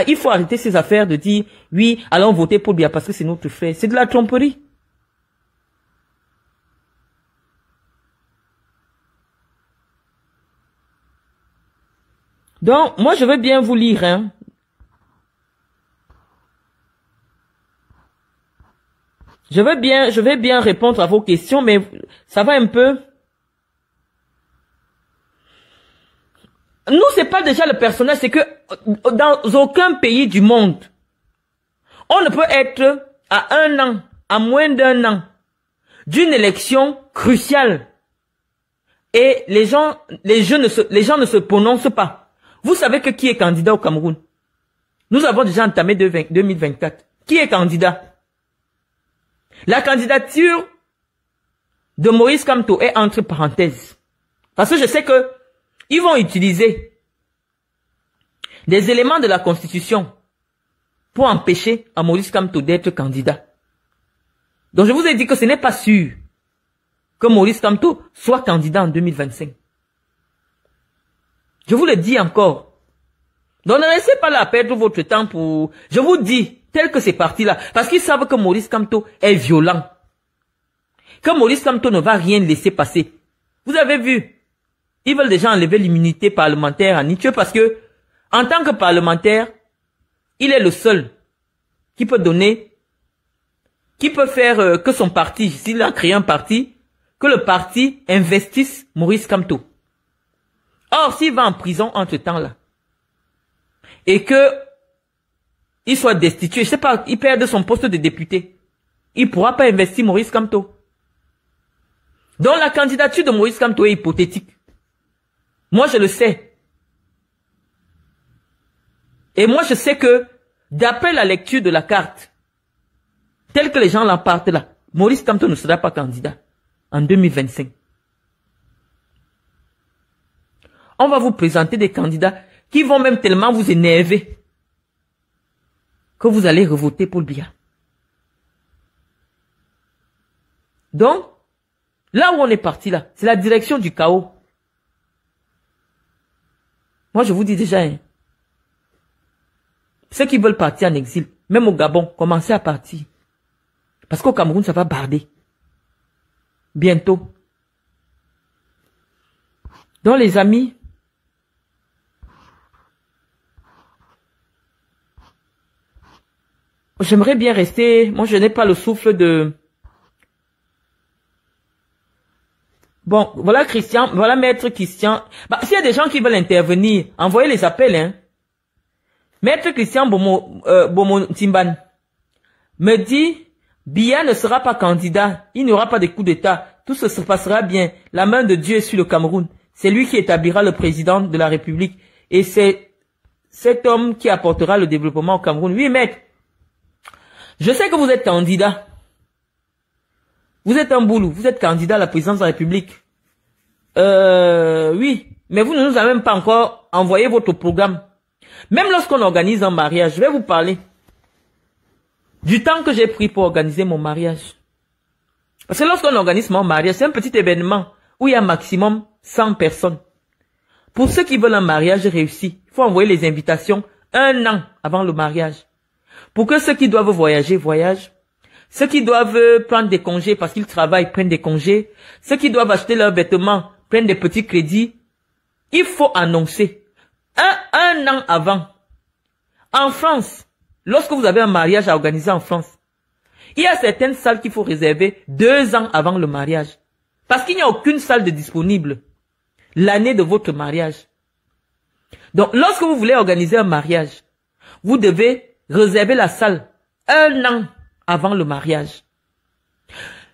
il faut arrêter ces affaires de dire, oui, allons voter Paul Biya parce que c'est notre frère. C'est de la tromperie. Donc, moi, je veux bien vous lire, hein. Je vais bien répondre à vos questions, mais ça va un peu. Nous, c'est pas déjà le personnel, c'est que dans aucun pays du monde, on ne peut être à un an, à moins d'un an, d'une élection cruciale. Et les gens ne se prononcent pas. Vous savez que qui est candidat au Cameroun? Nous avons déjà entamé 2024. Qui est candidat? La candidature de Maurice Kamto est entre parenthèses. Parce que je sais que ils vont utiliser des éléments de la Constitution pour empêcher à Maurice Kamto d'être candidat. Donc je vous ai dit que ce n'est pas sûr que Maurice Kamto soit candidat en 2025. Je vous le dis encore. Donc ne laissez pas là perdre votre temps pour... Je vous dis, tel que c'est parti là, parce qu'ils savent que Maurice Kamto est violent. Que Maurice Kamto ne va rien laisser passer. Vous avez vu, ils veulent déjà enlever l'immunité parlementaire à Nietzsche parce que, en tant que parlementaire, il est le seul qui peut donner, qui peut faire que son parti, s'il a créé un parti, que le parti investisse Maurice Kamto. Or, s'il va en prison entre-temps là, et que il soit destitué, je sais pas, il perd son poste de député, il pourra pas investir Maurice Kamto. Donc la candidature de Maurice Kamto est hypothétique. Moi, je le sais. Et moi, je sais que, d'après la lecture de la carte, telle que les gens l'empartent là, Maurice Kamto ne sera pas candidat en 2025. On va vous présenter des candidats qui vont même tellement vous énerver que vous allez revoter Paul Biya. Donc, là où on est parti là, c'est la direction du chaos. Moi, je vous dis déjà, hein, ceux qui veulent partir en exil, même au Gabon, commencez à partir. Parce qu'au Cameroun, ça va barder. Bientôt. Donc, les amis, j'aimerais bien rester, moi je n'ai pas le souffle de... Bon, voilà Christian, voilà Maître Christian. Bah, s'il y a des gens qui veulent intervenir, envoyez les appels, hein. Maître Christian Bomo Timban me dit, Biya ne sera pas candidat, il n'y aura pas de coup d'État, tout se passera bien, la main de Dieu est sur le Cameroun, c'est lui qui établira le président de la République, et c'est cet homme qui apportera le développement au Cameroun. Oui, maître, je sais que vous êtes candidat. Vous êtes un boulot, vous êtes candidat à la présidence de la République. Oui, mais vous ne nous avez même pas encore envoyé votre programme. Même lorsqu'on organise un mariage, je vais vous parler du temps que j'ai pris pour organiser mon mariage. Parce que lorsqu'on organise mon mariage, c'est un petit événement où il y a maximum 100 personnes. Pour ceux qui veulent un mariage réussi, il faut envoyer les invitations un an avant le mariage. Pour que ceux qui doivent voyager, voyagent. Ceux qui doivent prendre des congés parce qu'ils travaillent, prennent des congés. Ceux qui doivent acheter leurs vêtements, prennent des petits crédits. Il faut annoncer un an avant. En France, lorsque vous avez un mariage à organiser en France, il y a certaines salles qu'il faut réserver 2 ans avant le mariage. Parce qu'il n'y a aucune salle de disponible l'année de votre mariage. Donc, lorsque vous voulez organiser un mariage, vous devez réserver la salle 1 an avant le mariage.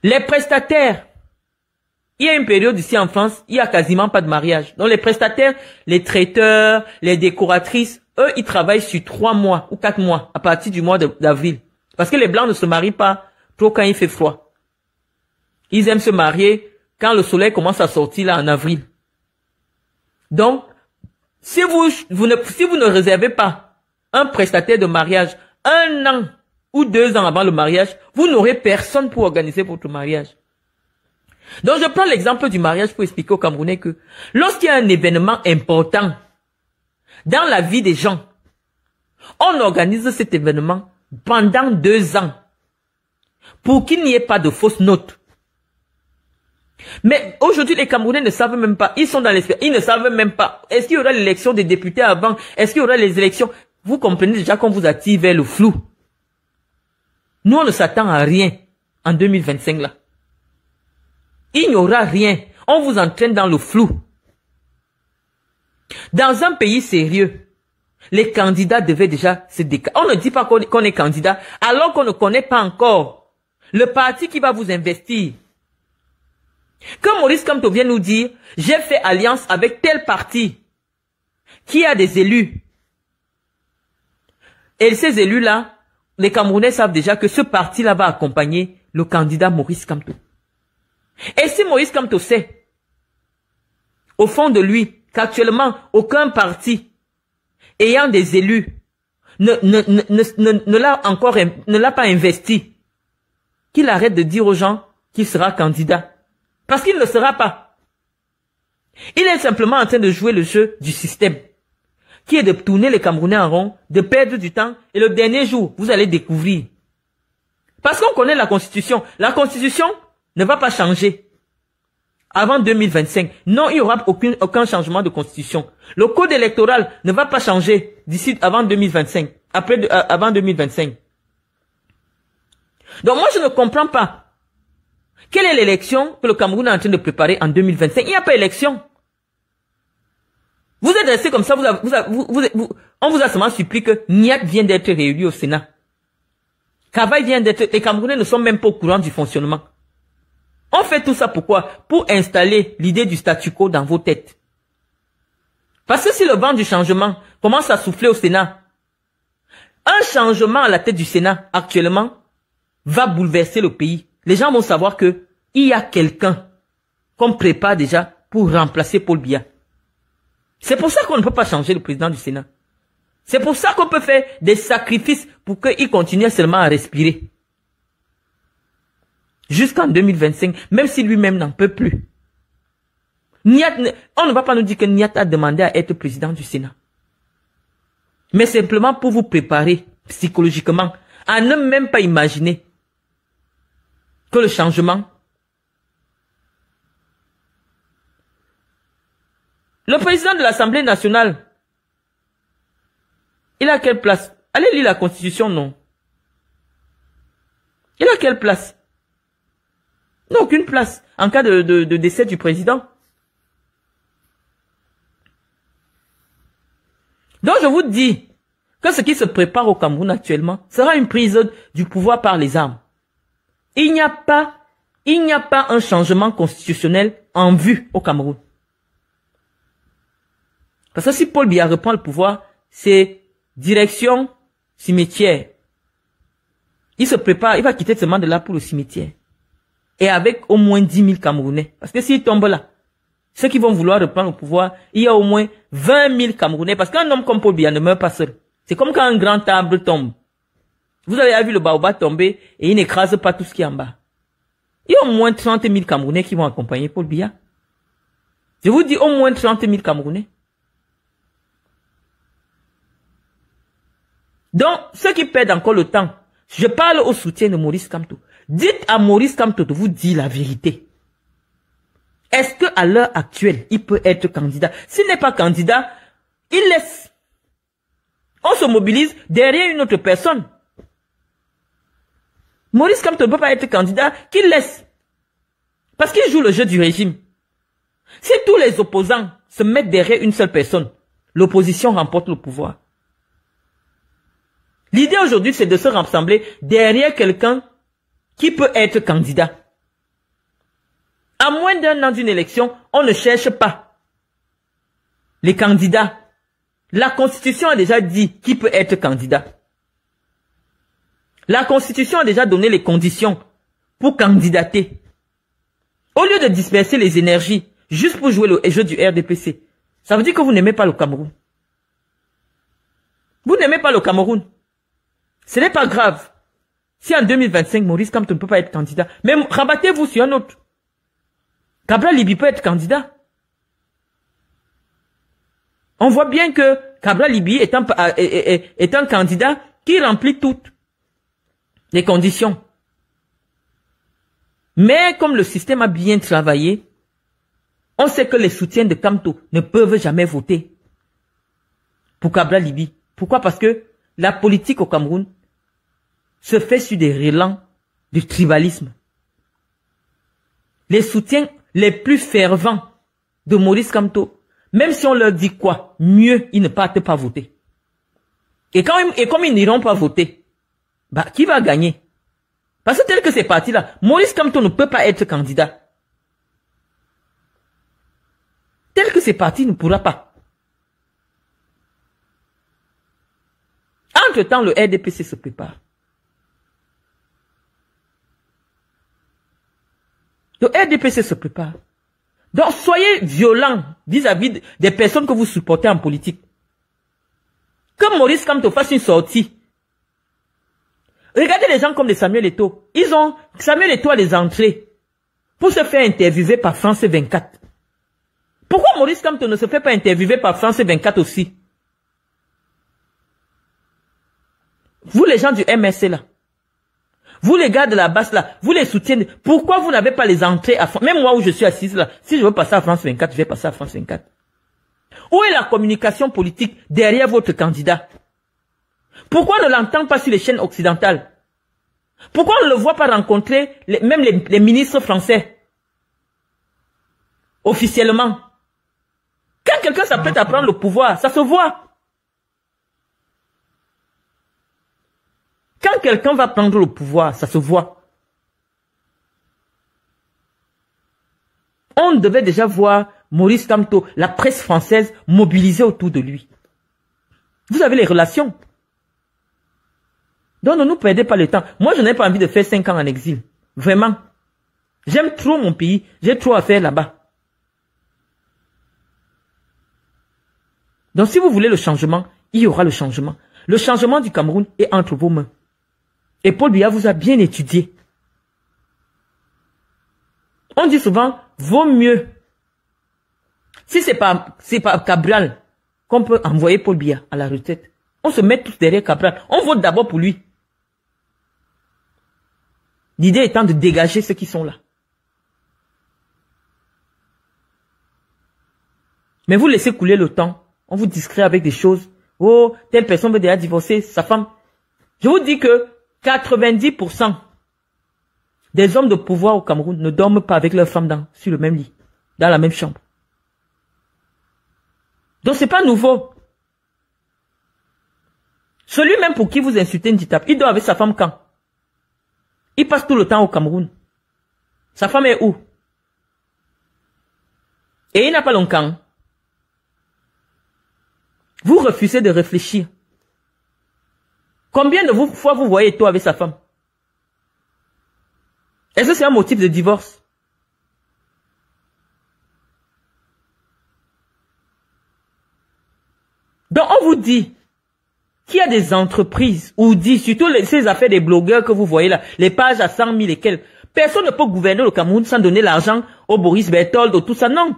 Les prestataires, il y a une période ici en France, il n'y a quasiment pas de mariage. Donc les prestataires, les traiteurs, les décoratrices, eux, ils travaillent sur 3 mois ou 4 mois à partir du mois d'avril. Parce que les Blancs ne se marient pas trop quand il fait froid. Ils aiment se marier quand le soleil commence à sortir là en avril. Donc, si vous ne réservez pas un prestataire de mariage 1 an ou 2 ans avant le mariage, vous n'aurez personne pour organiser votre mariage. Donc, je prends l'exemple du mariage pour expliquer aux Camerounais que lorsqu'il y a un événement important dans la vie des gens, on organise cet événement pendant 2 ans pour qu'il n'y ait pas de fausses notes. Mais aujourd'hui, les Camerounais ne savent même pas. Ils sont dans l'esprit. Ils ne savent même pas. Est-ce qu'il y aura l'élection des députés avant? Est-ce qu'il y aura les élections? Vous comprenez déjà qu'on vous attire vers le flou. Nous, on ne s'attend à rien en 2025 là. Il n'y aura rien. On vous entraîne dans le flou. Dans un pays sérieux, les candidats devaient déjà se déclarer. On ne dit pas qu'on est candidat alors qu'on ne connaît pas encore le parti qui va vous investir. Quand Maurice Kamto vient nous dire, j'ai fait alliance avec tel parti qui a des élus. Et ces élus-là, les Camerounais savent déjà que ce parti-là va accompagner le candidat Maurice Kamto. Et si Maurice Kamto sait, au fond de lui, qu'actuellement, aucun parti ayant des élus ne l'a pas investi, qu'il arrête de dire aux gens qu'il sera candidat. Parce qu'il ne le sera pas. Il est simplement en train de jouer le jeu du système, qui est de tourner les Camerounais en rond, de perdre du temps, et le dernier jour, vous allez découvrir. Parce qu'on connaît la Constitution. La Constitution ne va pas changer avant 2025. Non, il n'y aura aucun changement de Constitution. Le code électoral ne va pas changer d'ici avant 2025, avant 2025. Donc moi, je ne comprends pas. Quelle est l'élection que le Cameroun est en train de préparer en 2025? Il n'y a pas d'élection. Vous êtes resté comme ça, on vous a seulement supplié que Niat vient d'être réélu au Sénat. Kavaï vient d'être, les Camerounais ne sont même pas au courant du fonctionnement. On fait tout ça pourquoi? Pour installer l'idée du statu quo dans vos têtes. Parce que si le vent du changement commence à souffler au Sénat, un changement à la tête du Sénat actuellement va bouleverser le pays. Les gens vont savoir que il y a quelqu'un qu'on prépare déjà pour remplacer Paul Biya. C'est pour ça qu'on ne peut pas changer le président du Sénat. C'est pour ça qu'on peut faire des sacrifices pour qu'il continue seulement à respirer. Jusqu'en 2025, même si lui-même n'en peut plus. On ne va pas nous dire que Niat a demandé à être président du Sénat. Mais simplement pour vous préparer psychologiquement à ne même pas imaginer que le changement. Le président de l'Assemblée nationale, il a quelle place? Allez lire la Constitution, non? Il a quelle place? Non, aucune place en cas de décès du président. Donc je vous dis que ce qui se prépare au Cameroun actuellement sera une prise du pouvoir par les armes. Il n'y a pas un changement constitutionnel en vue au Cameroun. Parce que si Paul Biya reprend le pouvoir, c'est direction cimetière. Il se prépare, il va quitter ce mandat-là pour le cimetière. Et avec au moins 10 000 Camerounais. Parce que s'il tombe là, ceux qui vont vouloir reprendre le pouvoir, il y a au moins 20 000 Camerounais. Parce qu'un homme comme Paul Biya ne meurt pas seul. C'est comme quand un grand arbre tombe. Vous avez vu le baobab tomber et il n'écrase pas tout ce qui est en bas. Il y a au moins 30 000 Camerounais qui vont accompagner Paul Biya. Je vous dis au moins 30 000 Camerounais. Donc, ceux qui perdent encore le temps, je parle au soutien de Maurice Kamto. Dites à Maurice Kamto de vous dire la vérité. Est-ce qu'à l'heure actuelle, il peut être candidat? S'il n'est pas candidat, il laisse. On se mobilise derrière une autre personne. Maurice Kamto ne peut pas être candidat, qu'il laisse. Parce qu'il joue le jeu du régime. Si tous les opposants se mettent derrière une seule personne, l'opposition remporte le pouvoir. L'idée aujourd'hui, c'est de se rassembler derrière quelqu'un qui peut être candidat. À moins d'un an d'une élection, on ne cherche pas les candidats. La Constitution a déjà dit qui peut être candidat. La Constitution a déjà donné les conditions pour candidater. Au lieu de disperser les énergies juste pour jouer le jeu du RDPC, ça veut dire que vous n'aimez pas le Cameroun. Vous n'aimez pas le Cameroun. Ce n'est pas grave. Si en 2025, Maurice Kamto ne peut pas être candidat, mais rabattez-vous sur un autre. Cabral Liby peut être candidat. On voit bien que Cabral Liby est un candidat qui remplit toutes les conditions. Mais comme le système a bien travaillé, on sait que les soutiens de Kamto ne peuvent jamais voter pour Cabral Liby. Pourquoi? Parce que la politique au Cameroun se fait sur des relents du tribalisme. Les soutiens les plus fervents de Maurice Kamto, même si on leur dit quoi, mieux ils ne partent pas voter. Et comme ils n'iront pas voter, bah qui va gagner? Parce que tel que c'est parti là, Maurice Kamto ne peut pas être candidat. Tel que c'est parti, il ne pourra pas. Entre-temps, le RDPC se prépare. Le RDPC se prépare. Donc, soyez violents vis-à-vis des personnes que vous supportez en politique. Que Maurice Kamto fasse une sortie. Regardez les gens comme les Samuel Eto'o. Samuel Eto'o a les entrées pour se faire interviewer par France 24. Pourquoi Maurice Kamto ne se fait pas interviewer par France 24 aussi? Vous les gens du MSC là. Vous les gars de la base là, vous les soutiennent. Pourquoi vous n'avez pas les entrées à France? Même moi où je suis assise là, si je veux passer à France 24, je vais passer à France 24. Où est la communication politique derrière votre candidat? Pourquoi on ne l'entend pas sur les chaînes occidentales? Pourquoi on ne le voit pas rencontrer même les ministres français? Officiellement. Quand quelqu'un s'apprête à prendre le pouvoir, ça se voit. Quand quelqu'un va prendre le pouvoir, ça se voit. On devait déjà voir Maurice Kamto, la presse française, mobilisée autour de lui. Vous avez les relations. Donc ne nous perdez pas le temps. Moi, je n'ai pas envie de faire 5 ans en exil. Vraiment. J'aime trop mon pays. J'ai trop à faire là-bas. Donc si vous voulez le changement, il y aura le changement. Le changement du Cameroun est entre vos mains. Et Paul Biya vous a bien étudié. On dit souvent, vaut mieux. Si c'est pas Cabral qu'on peut envoyer Paul Biya à la retraite, on se met tous derrière Cabral. On vote d'abord pour lui. L'idée étant de dégager ceux qui sont là. Mais vous laissez couler le temps. On vous distrait avec des choses. Oh, telle personne veut déjà divorcer sa femme. Je vous dis que 90% des hommes de pouvoir au Cameroun ne dorment pas avec leur femme sur le même lit, dans la même chambre. Donc c'est pas nouveau. Celui même pour qui vous insultez Nditap, il dort avec sa femme quand? Il passe tout le temps au Cameroun. Sa femme est où? Et il n'a pas longtemps. Vous refusez de réfléchir. Combien de fois vous voyez toi avec sa femme? Est-ce que c'est un motif de divorce? Donc on vous dit qu'il y a des entreprises, ou dit surtout ces affaires des blogueurs que vous voyez là, les pages à 100 000 et quelques. Personne ne peut gouverner le Cameroun sans donner l'argent au Boris Berthold, tout ça, non.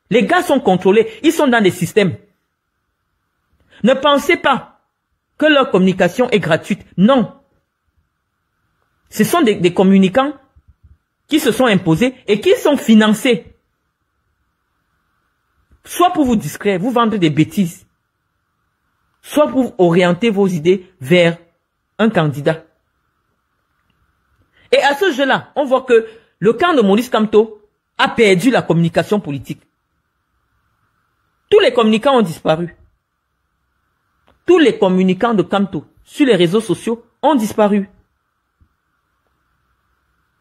Les gars sont contrôlés, ils sont dans des systèmes. Ne pensez pas que leur communication est gratuite. Non. Ce sont des communicants qui se sont imposés et qui sont financés. Soit pour vous distraire, vous vendre des bêtises. Soit pour orienter vos idées vers un candidat. Et à ce jeu-là, on voit que le camp de Maurice Kamto a perdu la communication politique. Tous les communicants ont disparu. Tous les communicants de Kamto sur les réseaux sociaux ont disparu.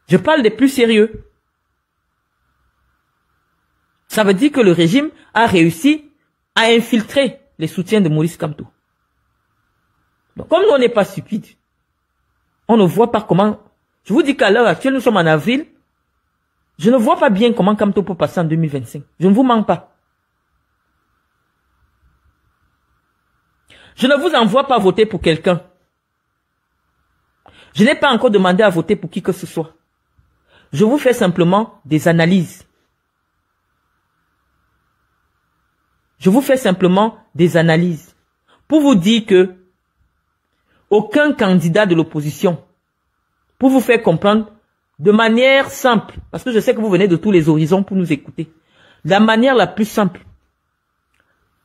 Je parle des plus sérieux. Ça veut dire que le régime a réussi à infiltrer les soutiens de Maurice Kamto. Donc, comme nous, on n'est pas stupide, on ne voit pas comment... Je vous dis qu'à l'heure actuelle, nous sommes en avril, je ne vois pas bien comment Kamto peut passer en 2025. Je ne vous mens pas. Je ne vous envoie pas voter pour quelqu'un. Je n'ai pas encore demandé à voter pour qui que ce soit. Je vous fais simplement des analyses. Je vous fais simplement des analyses pour vous dire que aucun candidat de l'opposition, pour vous faire comprendre de manière simple, parce que je sais que vous venez de tous les horizons pour nous écouter, la manière la plus simple,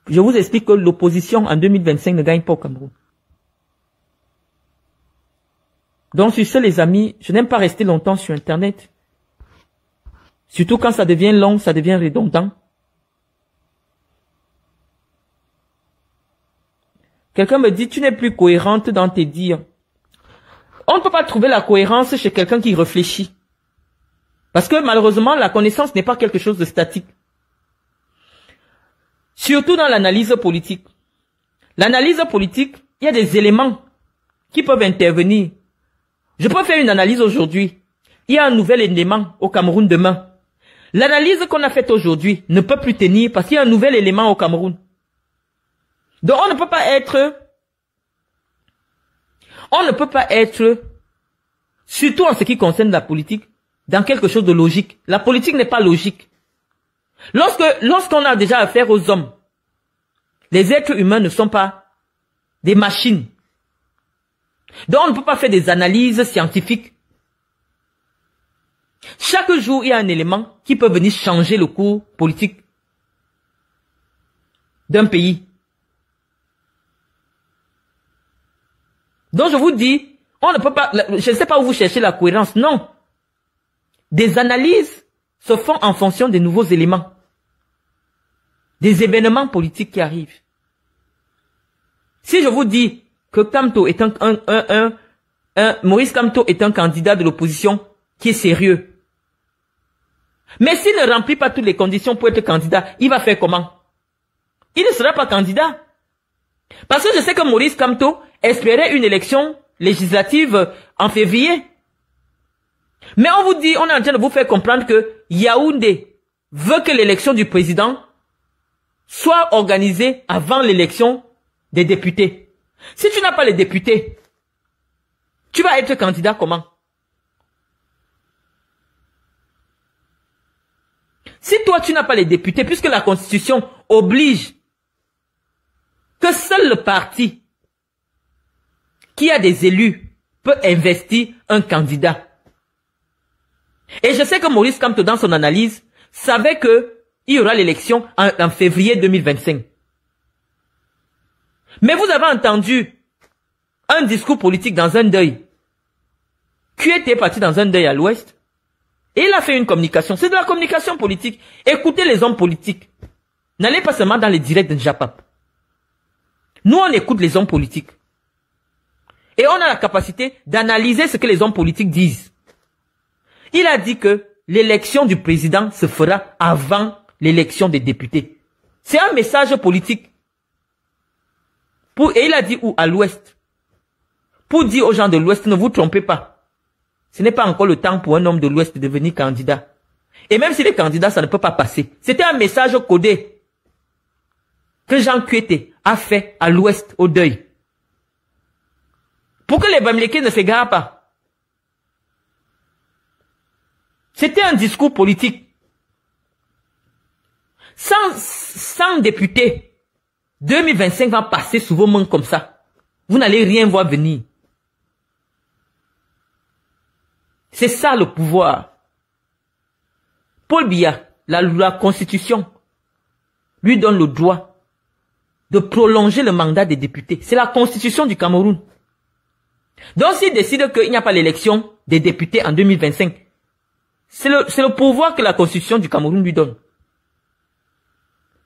je vous explique que l'opposition en 2025 ne gagne pas au Cameroun. Donc sur ce les amis, je n'aime pas rester longtemps sur Internet. Surtout quand ça devient long, ça devient redondant. Quelqu'un me dit, tu n'es plus cohérente dans tes dires. On ne peut pas trouver la cohérence chez quelqu'un qui réfléchit. Parce que malheureusement, la connaissance n'est pas quelque chose de statique. Surtout dans l'analyse politique. L'analyse politique, il y a des éléments qui peuvent intervenir. Je peux faire une analyse aujourd'hui. Il y a un nouvel élément au Cameroun demain. L'analyse qu'on a faite aujourd'hui ne peut plus tenir parce qu'il y a un nouvel élément au Cameroun. Donc on ne peut pas être, surtout en ce qui concerne la politique, dans quelque chose de logique. La politique n'est pas logique. Lorsqu'on a déjà affaire aux hommes, les êtres humains ne sont pas des machines. Donc on ne peut pas faire des analyses scientifiques. Chaque jour, il y a un élément qui peut venir changer le cours politique d'un pays. Donc je vous dis, on ne peut pas, je ne sais pas où vous cherchez la cohérence, non. Des analyses se font en fonction des nouveaux éléments, des événements politiques qui arrivent. Si je vous dis que Kamto est Maurice Kamto est un candidat de l'opposition qui est sérieux, mais s'il ne remplit pas toutes les conditions pour être candidat, il va faire comment? Il ne sera pas candidat. Parce que je sais que Maurice Kamto espérait une élection législative en février. Mais on vous dit, on est en train de vous faire comprendre que Yaoundé veut que l'élection du président soit organisée avant l'élection des députés. Si tu n'as pas les députés, tu vas être candidat comment? Si toi tu n'as pas les députés, puisque la Constitution oblige que seul le parti qui a des élus peut investir un candidat. Et je sais que Maurice Kamto, dans son analyse, savait qu'il y aura l'élection en février 2025. Mais vous avez entendu un discours politique dans un deuil. Qui était parti dans un deuil à l'ouest. Et il a fait une communication. C'est de la communication politique. Écoutez les hommes politiques. N'allez pas seulement dans les directs de Njapap. Nous, on écoute les hommes politiques. Et on a la capacité d'analyser ce que les hommes politiques disent. Il a dit que l'élection du président se fera avant l'élection des députés. C'est un message politique. Et il a dit où? À l'ouest. Pour dire aux gens de l'ouest, ne vous trompez pas. Ce n'est pas encore le temps pour un homme de l'ouest de devenir candidat. Et même s'il est candidat, ça ne peut pas passer. C'était un message codé que Jean Kuete a fait à l'ouest au deuil. Pour que les Bamileke ne s'égarent pas. C'était un discours politique. Sans députés, 2025 va passer sous vos mains comme ça. Vous n'allez rien voir venir. C'est ça le pouvoir. Paul Biya, la Constitution, lui donne le droit de prolonger le mandat des députés. C'est la Constitution du Cameroun. Donc s'il décide qu'il n'y a pas l'élection des députés en 2025, c'est le pouvoir que la Constitution du Cameroun lui donne.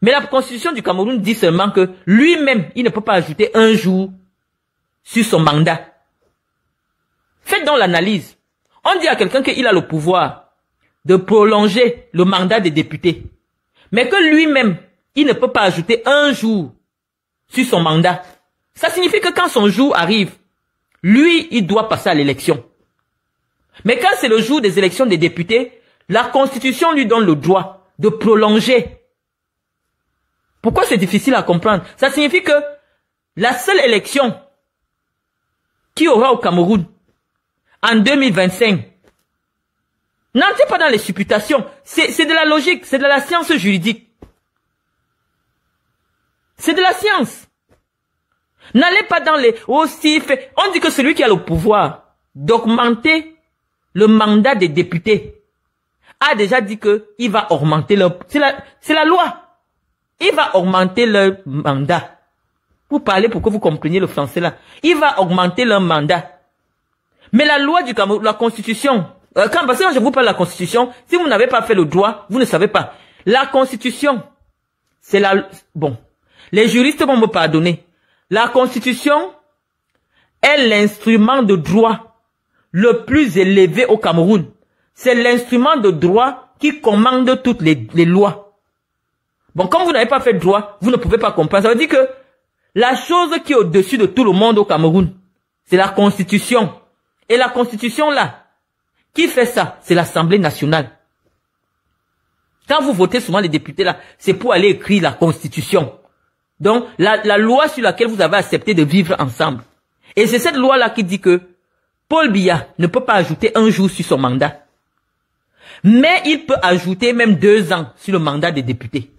Mais la Constitution du Cameroun dit seulement que lui-même, il ne peut pas ajouter un jour sur son mandat. Faites donc l'analyse. On dit à quelqu'un qu'il a le pouvoir de prolonger le mandat des députés, mais que lui-même, il ne peut pas ajouter un jour sur son mandat. Ça signifie que quand son jour arrive, lui, il doit passer à l'élection. Mais quand c'est le jour des élections des députés, la Constitution lui donne le droit de prolonger. Pourquoi c'est difficile à comprendre? Ça signifie que la seule élection qu'il y aura au Cameroun en 2025, n'entrez pas dans les supputations, c'est de la logique, c'est de la science juridique. C'est de la science. N'allez pas dans les... aussi fait. On dit que celui qui a le pouvoir d'augmenter le mandat des députés a déjà dit que il va augmenter leur... C'est la loi. Il va augmenter leur mandat. Vous parlez pour que vous compreniez le français là. Il va augmenter leur mandat. Mais la loi du Cameroun, la Constitution, parce que quand je vous parle de la Constitution, si vous n'avez pas fait le droit, vous ne savez pas. La Constitution, c'est la... Bon, les juristes vont me pardonner. La Constitution est l'instrument de droit le plus élevé au Cameroun. C'est l'instrument de droit qui commande toutes les lois. Bon, comme vous n'avez pas fait de droit, vous ne pouvez pas comprendre. Ça veut dire que la chose qui est au-dessus de tout le monde au Cameroun, c'est la Constitution. Et la Constitution là, qui fait ça? C'est l'Assemblée nationale. Quand vous votez souvent les députés là, c'est pour aller écrire la Constitution. Donc, la loi sur laquelle vous avez accepté de vivre ensemble. Et c'est cette loi là qui dit que Paul Biya ne peut pas ajouter un jour sur son mandat. Mais il peut ajouter même 2 ans sur le mandat des députés.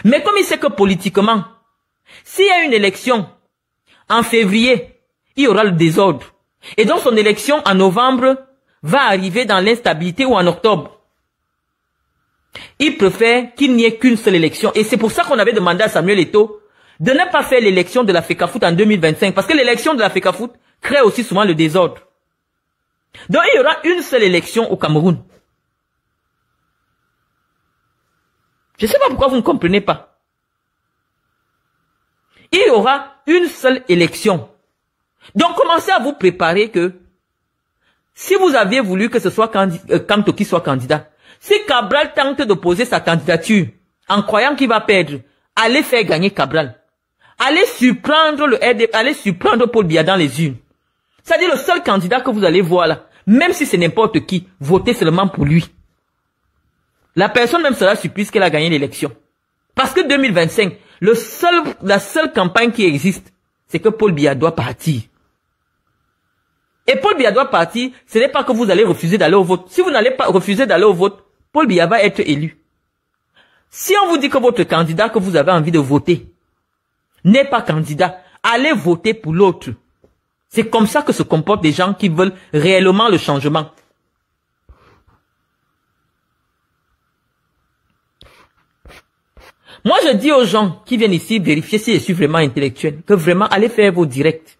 Mais comme il sait que politiquement, s'il y a une élection en février, il y aura le désordre. Et donc son élection en novembre va arriver dans l'instabilité ou en octobre. Il préfère qu'il n'y ait qu'une seule élection. Et c'est pour ça qu'on avait demandé à Samuel Eto'o de ne pas faire l'élection de la FECAFOOT en 2025. Parce que l'élection de la FECAFOOT crée aussi souvent le désordre. Donc il y aura une seule élection au Cameroun. Je ne sais pas pourquoi vous ne comprenez pas. Il y aura une seule élection. Donc commencez à vous préparer que si vous aviez voulu que ce soit Kamto qui soit candidat, si Cabral tente de poser sa candidature en croyant qu'il va perdre, allez faire gagner Cabral. Allez surprendre le RD, allez surprendre Paul Biya dans les urnes. C'est-à-dire le seul candidat que vous allez voir là, même si c'est n'importe qui, votez seulement pour lui. La personne même sera surprise qu'elle a gagné l'élection. Parce que 2025, la seule campagne qui existe, c'est que Paul Biya doit partir. Et Paul Biya doit partir, ce n'est pas que vous allez refuser d'aller au vote. Si vous n'allez pas refuser d'aller au vote, Paul Biya va être élu. Si on vous dit que votre candidat que vous avez envie de voter n'est pas candidat, allez voter pour l'autre. C'est comme ça que se comportent les gens qui veulent réellement le changement. Moi, je dis aux gens qui viennent ici vérifier si je suis vraiment intellectuel, que vraiment, allez faire vos directs.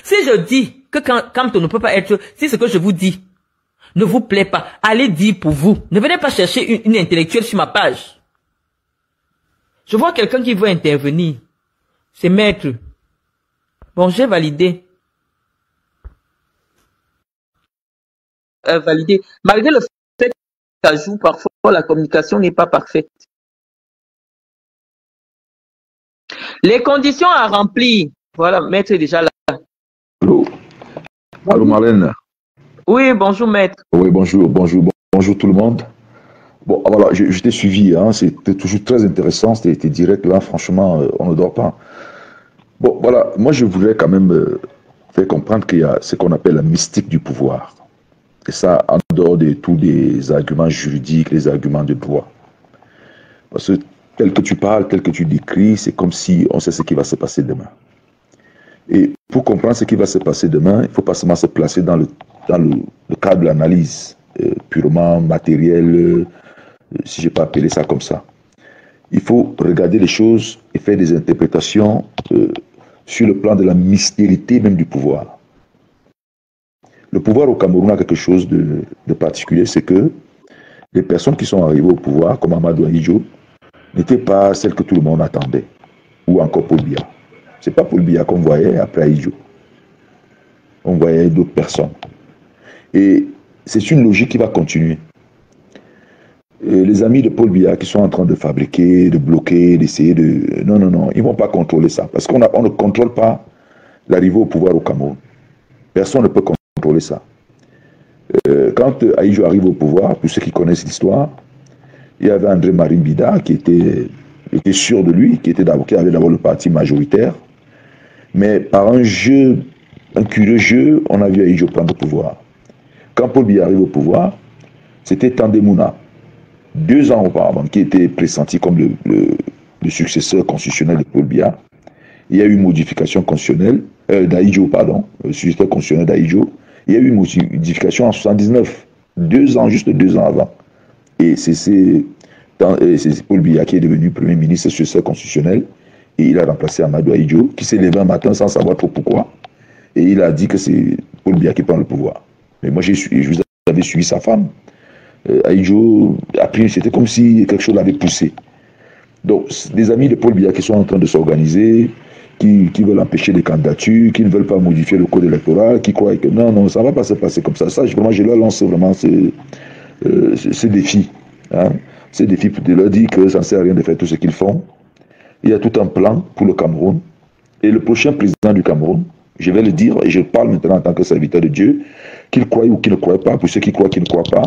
Si je dis que quand on ne peut pas être, si ce que je vous dis ne vous plaît pas, allez dire pour vous. Ne venez pas chercher une intellectuelle sur ma page. Je vois quelqu'un qui veut intervenir. C'est maître. Bon, j'ai validé. Validé. Malgré le fait que ça joue parfois, la communication n'est pas parfaite. Les conditions à remplir. Voilà, maître est déjà là. Allô, allô Marlène. Oui, bonjour maître. Oui, bonjour tout le monde. Bon, voilà, je t'ai suivi, hein, c'était toujours très intéressant, c'était direct là, franchement, on ne dort pas. Bon, voilà, moi je voudrais quand même faire comprendre qu'il y a ce qu'on appelle la mystique du pouvoir. Et ça, en dehors de tous les arguments juridiques, les arguments de droit. Parce que tel que tu parles, tel que tu décris, c'est comme si on sait ce qui va se passer demain. Et pour comprendre ce qui va se passer demain, il ne faut pas seulement se placer dans le cadre de l'analyse purement matérielle, si je peux appeler ça comme ça. Il faut regarder les choses et faire des interprétations sur le plan de la mystérité même du pouvoir. Le pouvoir au Cameroun a quelque chose de particulier, c'est que les personnes qui sont arrivées au pouvoir, comme Amadou Ahidjo, n'étaient pas celles que tout le monde attendait, ou encore Paul Biya. C'est pas Paul Biya qu'on voyait après Ahidjo. On voyait d'autres personnes. Et c'est une logique qui va continuer. Et les amis de Paul Biya qui sont en train de fabriquer, de bloquer, d'essayer de... Non, non, non, ils ne vont pas contrôler ça. Parce qu'on ne contrôle pas l'arrivée au pouvoir au Cameroun. Personne ne peut contrôler ça. Quand Ahidjo arrive au pouvoir, pour ceux qui connaissent l'histoire, il y avait André Marimbida qui était sûr de lui, qui avait d'abord le parti majoritaire. Mais par un curieux jeu, on a vu Ahidjo prendre le pouvoir. Quand Paul Biya arrive au pouvoir, c'était Tandemuna, 2 ans auparavant, qui était pressenti comme le successeur constitutionnel de Paul Biya. Il y a eu une modification constitutionnelle, d'Ahidjo, pardon, le successeur constitutionnel d'Ahidjo. Il y a eu une modification en 79, 2 ans, juste 2 ans avant. Et c'est Paul Biya qui est devenu Premier ministre, successeur constitutionnel. Et il a remplacé Amadou Ahidjo, qui s'est levé un matin sans savoir trop pourquoi. Et il a dit que c'est Paul Biya qui prend le pouvoir. Mais moi, je vous avais suivi sa femme. Ahidjo, après, c'était comme si quelque chose l'avait poussé. Donc, des amis de Paul Biya qui sont en train de s'organiser, qui veulent empêcher les candidatures, qui ne veulent pas modifier le code électoral, qui croient que non, non, ça ne va pas se passer comme ça. Ça, vraiment, je leur lance vraiment ces défis. Hein, ces défis pour leur dire que ça ne sert à rien de faire tout ce qu'ils font. Il y a tout un plan pour le Cameroun. Et le prochain président du Cameroun, je vais le dire, et je parle maintenant en tant que serviteur de Dieu, qu'il croie ou qu'il ne croit pas, pour ceux qui croient, qui ne croient pas,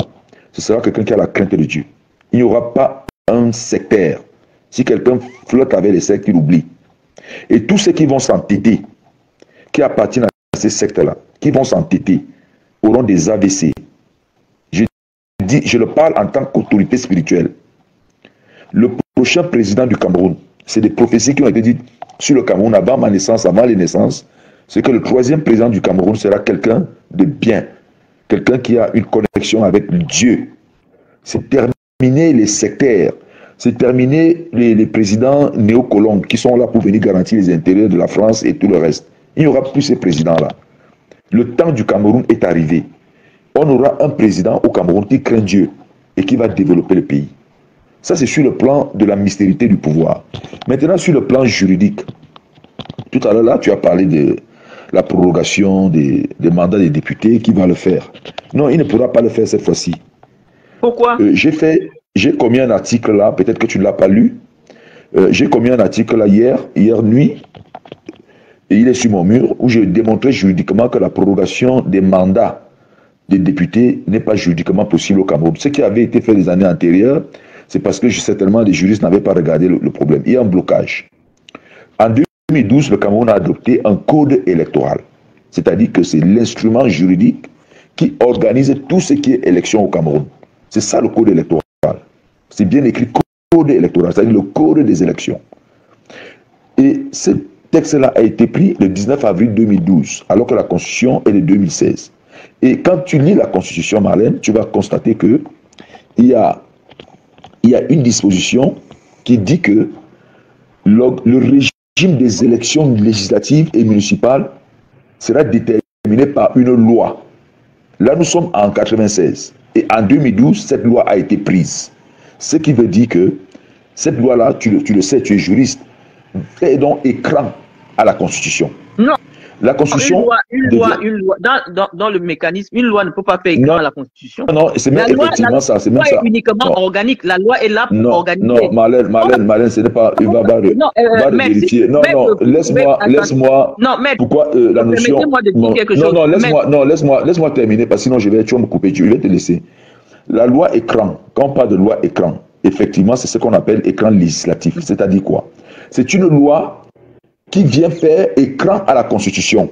ce sera quelqu'un qui a la crainte de Dieu. Il n'y aura pas un sectaire. Si quelqu'un flotte avec les sectes, il oublie. Et tous ceux qui vont s'entêter, qui appartiennent à ces sectes-là, qui vont s'entêter, auront des AVC. Je le parle en tant qu'autorité spirituelle. Le prochain président du Cameroun, c'est des prophéties qui ont été dites sur le Cameroun avant ma naissance, avant les naissances, c'est que le 3e président du Cameroun sera quelqu'un de bien, quelqu'un qui a une connexion avec Dieu. C'est terminer les sectaires, c'est terminer les présidents néocolons qui sont là pour venir garantir les intérêts de la France et tout le reste. Il n'y aura plus ces présidents-là. Le temps du Cameroun est arrivé. On aura un président au Cameroun qui craint Dieu et qui va développer le pays. Ça, c'est sur le plan de la mystérité du pouvoir. Maintenant, sur le plan juridique, tout à l'heure, là, tu as parlé de la prorogation des mandats des députés. Qui va le faire? Non, il ne pourra pas le faire cette fois-ci. Pourquoi? J'ai commis un article là, peut-être que tu ne l'as pas lu. J'ai commis un article là hier nuit, et il est sur mon mur, où je démontrais juridiquement que la prorogation des mandats des députés n'est pas juridiquement possible au Cameroun. Ce qui avait été fait les années antérieures, c'est parce que certainement les juristes n'avaient pas regardé le problème. Il y a un blocage. En 2012, le Cameroun a adopté un code électoral. C'est-à-dire que c'est l'instrument juridique qui organise tout ce qui est élection au Cameroun. C'est ça le code électoral. C'est bien écrit code électoral, c'est-à-dire le code des élections. Et ce texte-là a été pris le 19 avril 2012, alors que la Constitution est de 2016. Et quand tu lis la Constitution, Marlène, tu vas constater que il y a une disposition qui dit que le régime des élections législatives et municipales sera déterminé par une loi. Là, nous sommes en 96. Et en 2012, cette loi a été prise. Ce qui veut dire que cette loi-là, tu le sais, tu es juriste, fait donc écran à la Constitution. Non. La Constitution... Une loi. Dans le mécanisme, une loi ne peut pas faire écran à la Constitution. Non, c'est même effectivement ça. La loi est uniquement organique. La loi est là pour organiser. Non, Marlène, ce n'est pas... va vérifier. Non, laisse-moi... Non, mais pourquoi la notion... Permettez-moi de dire quelque chose. Laisse-moi terminer, parce que sinon tu vas me couper. Je vais te laisser. La loi écran, quand on parle de loi écran, effectivement, c'est ce qu'on appelle écran législatif. C'est-à-dire quoi? C'est une loi qui vient faire écran à la Constitution.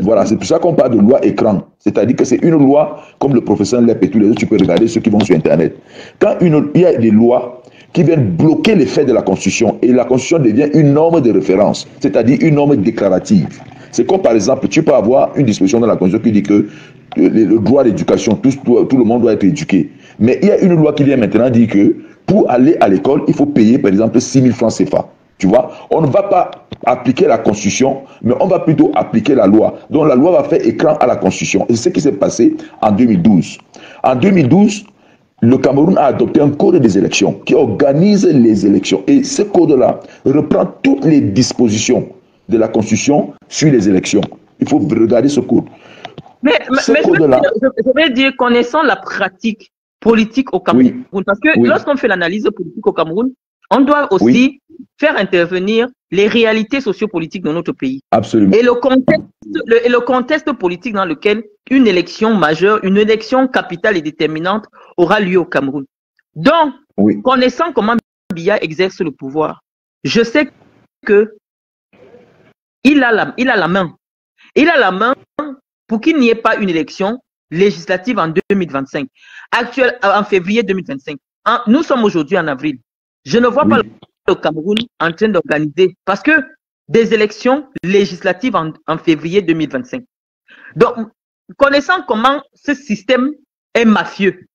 Voilà, c'est pour ça qu'on parle de loi écran. C'est-à-dire que c'est une loi, comme le professeur Lep et tous les autres, tu peux regarder ceux qui vont sur Internet. Quand il y a des lois qui viennent bloquer les faits de la Constitution, et la Constitution devient une norme de référence, c'est-à-dire une norme déclarative. C'est comme par exemple, tu peux avoir une disposition dans la Constitution qui dit que le droit à l'éducation, tout le monde doit être éduqué. Mais il y a une loi qui vient maintenant dire que pour aller à l'école, il faut payer par exemple 6 000 francs CFA. Tu vois, on ne va pas appliquer la Constitution, mais on va plutôt appliquer la loi. Donc la loi va faire écran à la Constitution. Et c'est ce qui s'est passé en 2012. En 2012, le Cameroun a adopté un code des élections qui organise les élections. Et ce code-là reprend toutes les dispositions de la Constitution sur les élections. Il faut regarder ce code. Mais je vais dire, connaissant la pratique politique au Cameroun, parce que lorsqu'on fait l'analyse politique au Cameroun, on doit aussi faire intervenir les réalités sociopolitiques de notre pays. Absolument. Et le contexte politique dans lequel une élection majeure, une élection capitale et déterminante aura lieu au Cameroun. Donc, connaissant comment Biya exerce le pouvoir, je sais que il a la main. Il a la main pour qu'il n'y ait pas une élection législative en 2025, en février 2025. Nous sommes aujourd'hui en avril. Je ne vois pas le Cameroun en train d'organiser, parce que des élections législatives en février 2025. Donc, connaissant comment ce système est mafieux,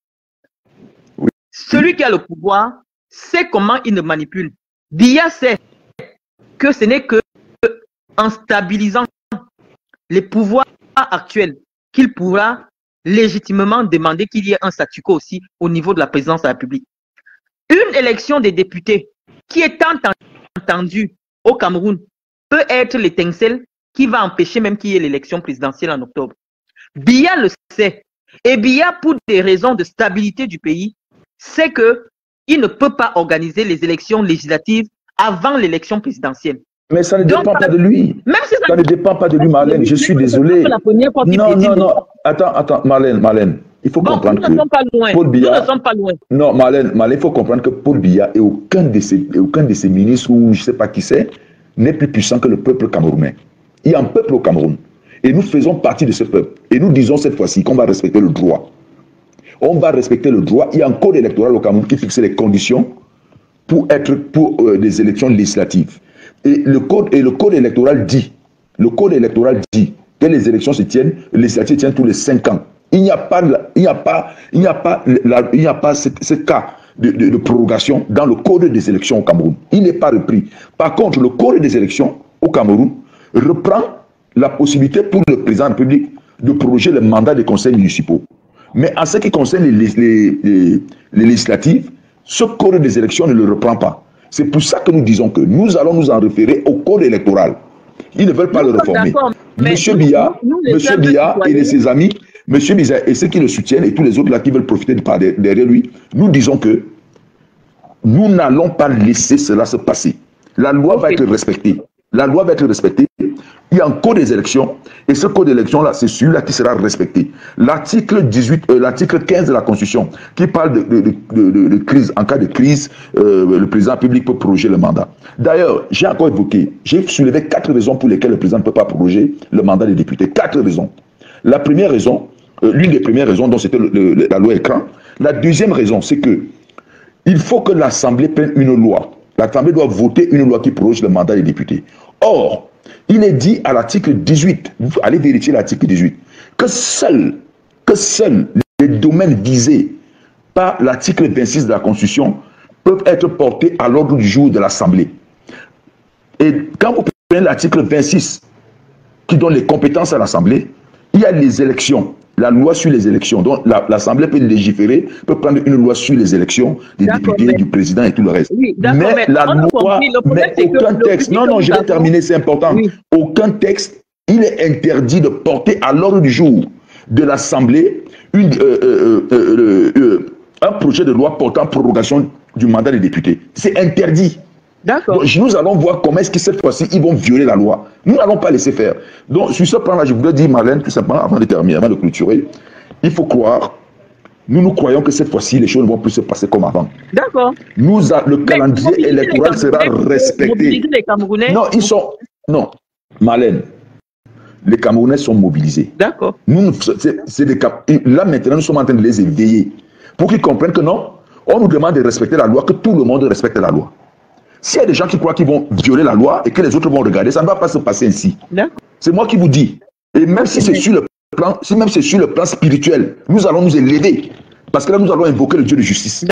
celui qui a le pouvoir sait comment il le manipule. Biya sait que ce n'est que en stabilisant les pouvoirs actuels qu'il pourra légitimement demander qu'il y ait un statu quo aussi au niveau de la présidence de la République. Une élection des députés qui est tant entendue au Cameroun peut être l'étincelle qui va empêcher même qu'il y ait l'élection présidentielle en octobre. Biya le sait. Et Biya, pour des raisons de stabilité du pays, sait qu'il ne peut pas organiser les élections législatives avant l'élection présidentielle. Mais ça ne dépend pas de lui. Même si ça ne dépend pas de lui, Marlène. Je suis désolé. Non. Attends, Marlène. Il faut comprendre que Paul Biya... Nous ne sommes pas loin. Non, Marlène, il faut comprendre que Paul Biya et aucun de ses ministres, ou je ne sais pas qui c'est, n'est plus puissant que le peuple camerounais. Il y a un peuple au Cameroun. Et nous faisons partie de ce peuple. Et nous disons cette fois-ci qu'on va respecter le droit. On va respecter le droit. Il y a un code électoral au Cameroun qui fixe les conditions pour des élections législatives. Et le code électoral dit que les élections se tiennent, les législatives tiennent tous les 5 ans. Il n'y a pas ce cas de prorogation dans le code des élections au Cameroun. Il n'est pas repris. Par contre, le code des élections au Cameroun reprend la possibilité pour le président de la République de proroger le mandat des conseils municipaux. Mais en ce qui concerne les législatives, ce code des élections ne le reprend pas. C'est pour ça que nous disons que nous allons nous en référer au code électoral. Ils ne veulent pas le réformer. Monsieur Biya et ses amis, Monsieur Biya et ceux qui le soutiennent et tous les autres là qui veulent profiter derrière lui, nous disons que nous n'allons pas laisser cela se passer. La loi va être respectée. La loi va être respectée. Il y a un code des élections et ce code d'élection-là, c'est celui-là qui sera respecté. L'article 15 de la Constitution qui parle de crise, en cas de crise, le président public peut proroger le mandat. D'ailleurs, j'ai encore évoqué, j'ai soulevé 4 raisons pour lesquelles le président ne peut pas proroger le mandat des députés. 4 raisons. La première raison, l'une des premières raisons, donc c'était la loi écran. La deuxième raison, c'est que il faut que l'Assemblée prenne une loi. L'Assemblée doit voter une loi qui proroge le mandat des députés. Or, il est dit à l'article 18, allez vérifier l'article 18, que seuls les domaines visés par l'article 26 de la Constitution peuvent être portés à l'ordre du jour de l'Assemblée. Et quand vous prenez l'article 26 qui donne les compétences à l'Assemblée, il y a les élections, la loi sur les élections. Donc l'Assemblée peut légiférer, peut prendre une loi sur les élections des députés, du président et tout le reste. Oui, mais la loi, mais aucun texte, non, je vais terminer, c'est important. Oui. Aucun texte, il est interdit de porter à l'ordre du jour de l'Assemblée un projet de loi portant prorogation du mandat des députés. C'est interdit. D'accord. Nous allons voir comment est-ce que cette fois-ci, ils vont violer la loi. Nous n'allons pas laisser faire. Donc, sur ce plan-là, je voudrais dire, Marlène, tout simplement, avant de terminer, avant de clôturer, il faut croire, nous croyons que cette fois-ci, les choses ne vont plus se passer comme avant. D'accord. Le calendrier électoral sera respecté. Non, Marlène, les Camerounais sont mobilisés. D'accord. Là, maintenant, nous sommes en train de les éveiller pour qu'ils comprennent que non, on nous demande de respecter la loi, que tout le monde respecte la loi. S'il y a des gens qui croient qu'ils vont violer la loi et que les autres vont regarder, ça ne va pas se passer ainsi. C'est moi qui vous dis. Et même si c'est sur le plan spirituel, nous allons nous élever. Parce que là, nous allons invoquer le Dieu de justice.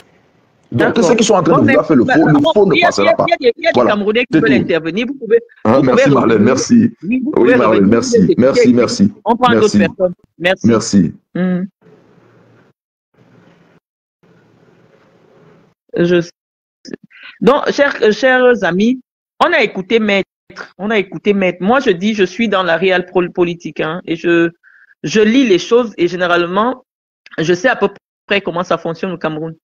Donc, ceux qui sont en train de vouloir faire le faux ne passera pas. Il y a des Camerounais qui veulent intervenir. Vous pouvez. Merci Marlène, merci. Oui, Marlène, merci. On prend d'autres personnes. Merci. Donc, chers amis, on a écouté Maître On a écouté Maître. Moi, je dis, je suis dans la réelle politique, hein, et je lis les choses et généralement, je sais à peu près comment ça fonctionne au Cameroun.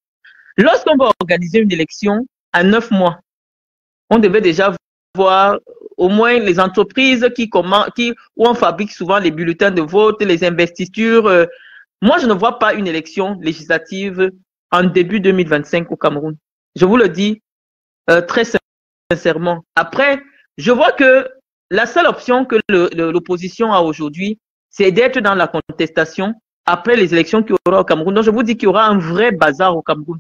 Lorsqu'on va organiser une élection à 9 mois, on devait déjà voir au moins les entreprises où on fabrique souvent les bulletins de vote, les investitures. Moi, je ne vois pas une élection législative en début 2025 au Cameroun. Je vous le dis très sincèrement. Après, je vois que la seule option que l'opposition a aujourd'hui, c'est d'être dans la contestation après les élections qu'il y aura au Cameroun. Donc, je vous dis qu'il y aura un vrai bazar au Cameroun.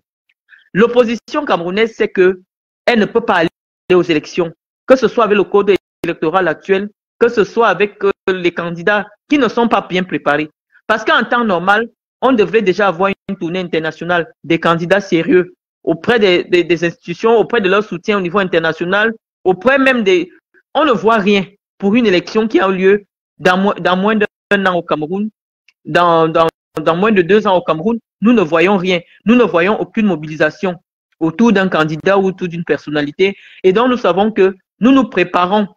L'opposition camerounaise sait que elle ne peut pas aller aux élections, que ce soit avec le code électoral actuel, que ce soit avec les candidats qui ne sont pas bien préparés. Parce qu'en temps normal, on devrait déjà avoir une tournée internationale des candidats sérieux auprès des institutions, auprès de leur soutien au niveau international, auprès même des... On ne voit rien pour une élection qui a eu lieu dans moins d'un an au Cameroun, dans moins de 2 ans au Cameroun. Nous ne voyons rien. Nous ne voyons aucune mobilisation autour d'un candidat ou autour d'une personnalité. Et donc, nous savons que nous nous préparons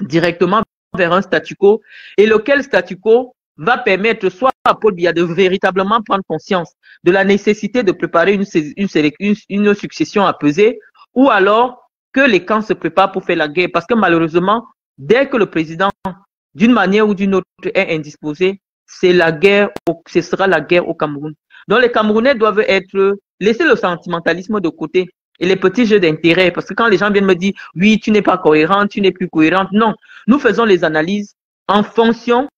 directement vers un statu quo et lequel statu quo va permettre soit à Paul Biya de véritablement prendre conscience de la nécessité de préparer une succession apaisée, ou alors que les camps se préparent pour faire la guerre. Parce que malheureusement, dès que le président, d'une manière ou d'une autre, est indisposé, c'est la guerre, ce sera la guerre au Cameroun. Donc les Camerounais doivent laisser le sentimentalisme de côté et les petits jeux d'intérêt. Parce que quand les gens viennent me dire, oui, tu n'es pas cohérente, tu n'es plus cohérente. Non, nous faisons les analyses en fonction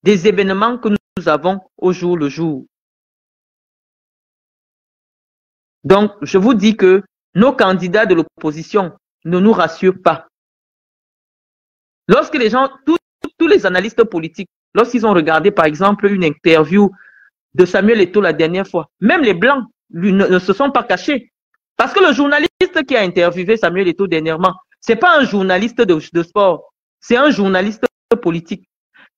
des événements que nous avons au jour le jour. Donc, je vous dis que nos candidats de l'opposition ne nous rassurent pas. Lorsque les gens, tous les analystes politiques, lorsqu'ils ont regardé, par exemple, une interview de Samuel Eto'o la dernière fois, même les Blancs ne se sont pas cachés. Parce que le journaliste qui a interviewé Samuel Eto'o dernièrement, ce n'est pas un journaliste de sport, c'est un journaliste politique.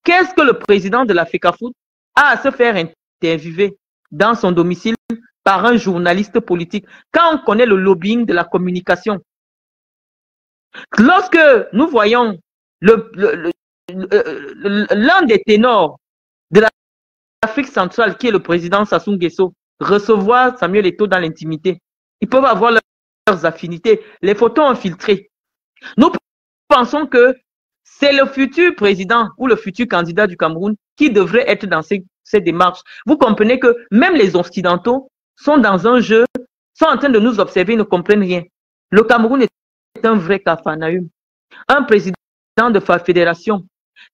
Qu'est-ce que le président de la FECAFOOT a à se faire interviewer dans son domicile par un journaliste politique quand on connaît le lobbying de la communication? Lorsque nous voyons l'un des ténors de l'Afrique centrale, qui est le président Sassou Nguesso, recevoir Samuel Eto'o dans l'intimité, ils peuvent avoir leurs affinités, les photos infiltrées. Nous pensons que c'est le futur président ou le futur candidat du Cameroun qui devrait être dans ces démarches. Vous comprenez que même les Occidentaux sont dans un jeu, sont en train de nous observer, ils ne comprennent rien. Le Cameroun est un vrai Capharnaüm. Un président de la fédération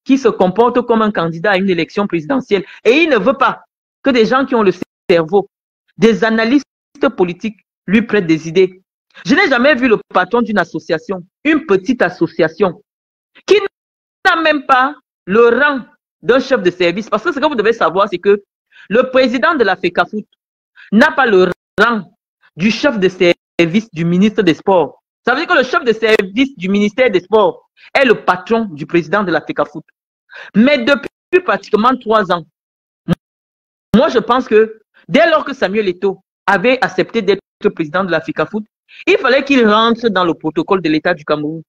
qui se comporte comme un candidat à une élection présidentielle et il ne veut pas que des gens qui ont le cerveau, des analystes politiques lui prêtent des idées. Je n'ai jamais vu le patron d'une association, une petite association, qui n'a même pas le rang d'un chef de service. Parce que ce que vous devez savoir, c'est que le président de la FECAFOOT n'a pas le rang du chef de service du ministre des Sports. Ça veut dire que le chef de service du ministère des Sports est le patron du président de la FECAFOOT. Mais depuis pratiquement 3 ans, moi je pense que dès lors que Samuel Eto'o avait accepté d'être président de la FECAFOOT, il fallait qu'il rentre dans le protocole de l'État du Cameroun.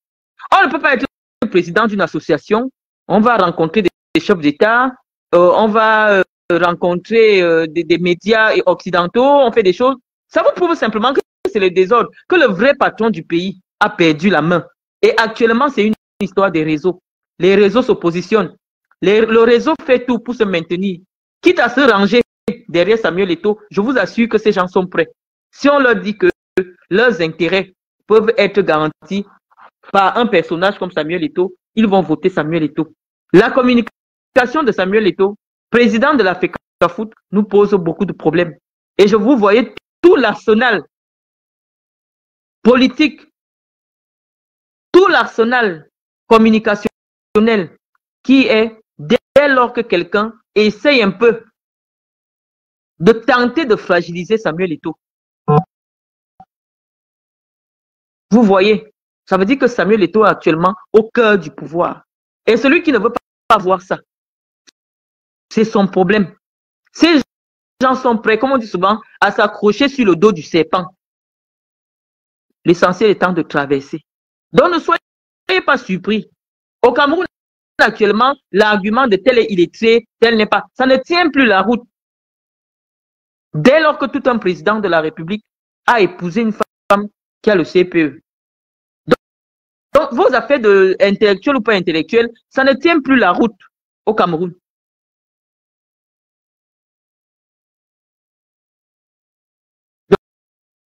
On ne peut pas être président d'une association, on va rencontrer des chefs d'État, on va rencontrer des médias occidentaux, on fait des choses. Ça vous prouve simplement que c'est le désordre, que le vrai patron du pays a perdu la main. Et actuellement, c'est une histoire des réseaux. Les réseaux se positionnent. Le réseau fait tout pour se maintenir. Quitte à se ranger derrière Samuel Eto'o, je vous assure que ces gens sont prêts. Si on leur dit que leurs intérêts peuvent être garantis par un personnage comme Samuel Eto'o, ils vont voter Samuel Eto'o. La communication de Samuel Eto'o, président de la FECAFOOT, nous pose beaucoup de problèmes. Et je vous voyais tout l'arsenal politique, tout l'arsenal communicationnel qui est dès lors que quelqu'un essaye un peu de tenter de fragiliser Samuel Eto'o. Vous voyez, ça veut dire que Samuel Eto'o est actuellement au cœur du pouvoir. Et celui qui ne veut pas voir ça, c'est son problème. Ces gens sont prêts, comme on dit souvent, à s'accrocher sur le dos du serpent. L'essentiel étant de traverser. Donc ne soyez soyez pas surpris. Au Cameroun, actuellement, l'argument de tel est illettré, tel n'est pas, ça ne tient plus la route. Dès lors que tout un président de la République a épousé une femme qui a le CPE. Donc vos affaires intellectuelles ou pas intellectuelles, ça ne tient plus la route au Cameroun.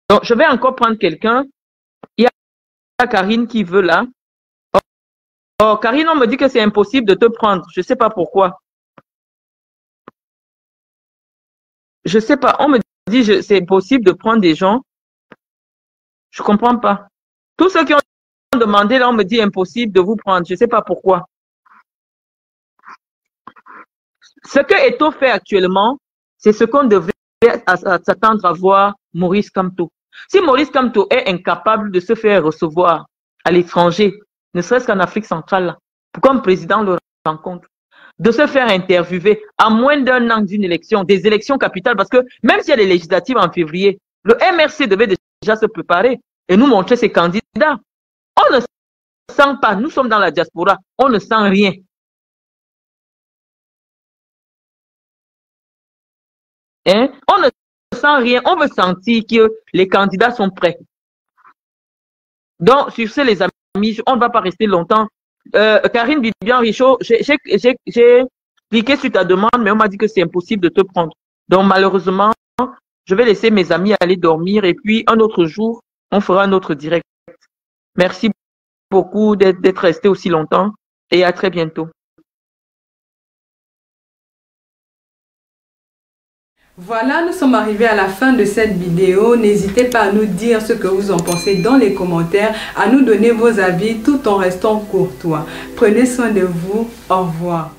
Donc je vais encore prendre quelqu'un. Il y a Karine qui veut là. Oh, Karine, on me dit que c'est impossible de te prendre. Je ne sais pas pourquoi. Je ne sais pas. On me dit que c'est impossible de prendre des gens. Je ne comprends pas. Tous ceux qui ont demandé, là, on me dit impossible de vous prendre. Je ne sais pas pourquoi. Ce que Eto'o fait actuellement, c'est ce qu'on devait s'attendre à voir Maurice Kamto. Si Maurice Kamto est incapable de se faire recevoir à l'étranger, ne serait-ce qu'en Afrique centrale, pourquoi un président le rencontre? De se faire interviewer à moins d'un an d'une élection, des élections capitales, parce que même s'il y a les législatives en février, le MRC devait déjà se préparer et nous montrer ses candidats. On ne sent pas, nous sommes dans la diaspora, on ne sent rien. Hein? On ne sent rien, on veut sentir que les candidats sont prêts. Donc, sur ce, les amis, on ne va pas rester longtemps. Karine Bibian Richaud, j'ai cliqué sur ta demande, mais on m'a dit que c'est impossible de te prendre. Donc, malheureusement, je vais laisser mes amis aller dormir et puis un autre jour, on fera un autre direct. Merci beaucoup d'être resté aussi longtemps et à très bientôt. Voilà, nous sommes arrivés à la fin de cette vidéo. N'hésitez pas à nous dire ce que vous en pensez dans les commentaires, à nous donner vos avis tout en restant courtois. Prenez soin de vous. Au revoir.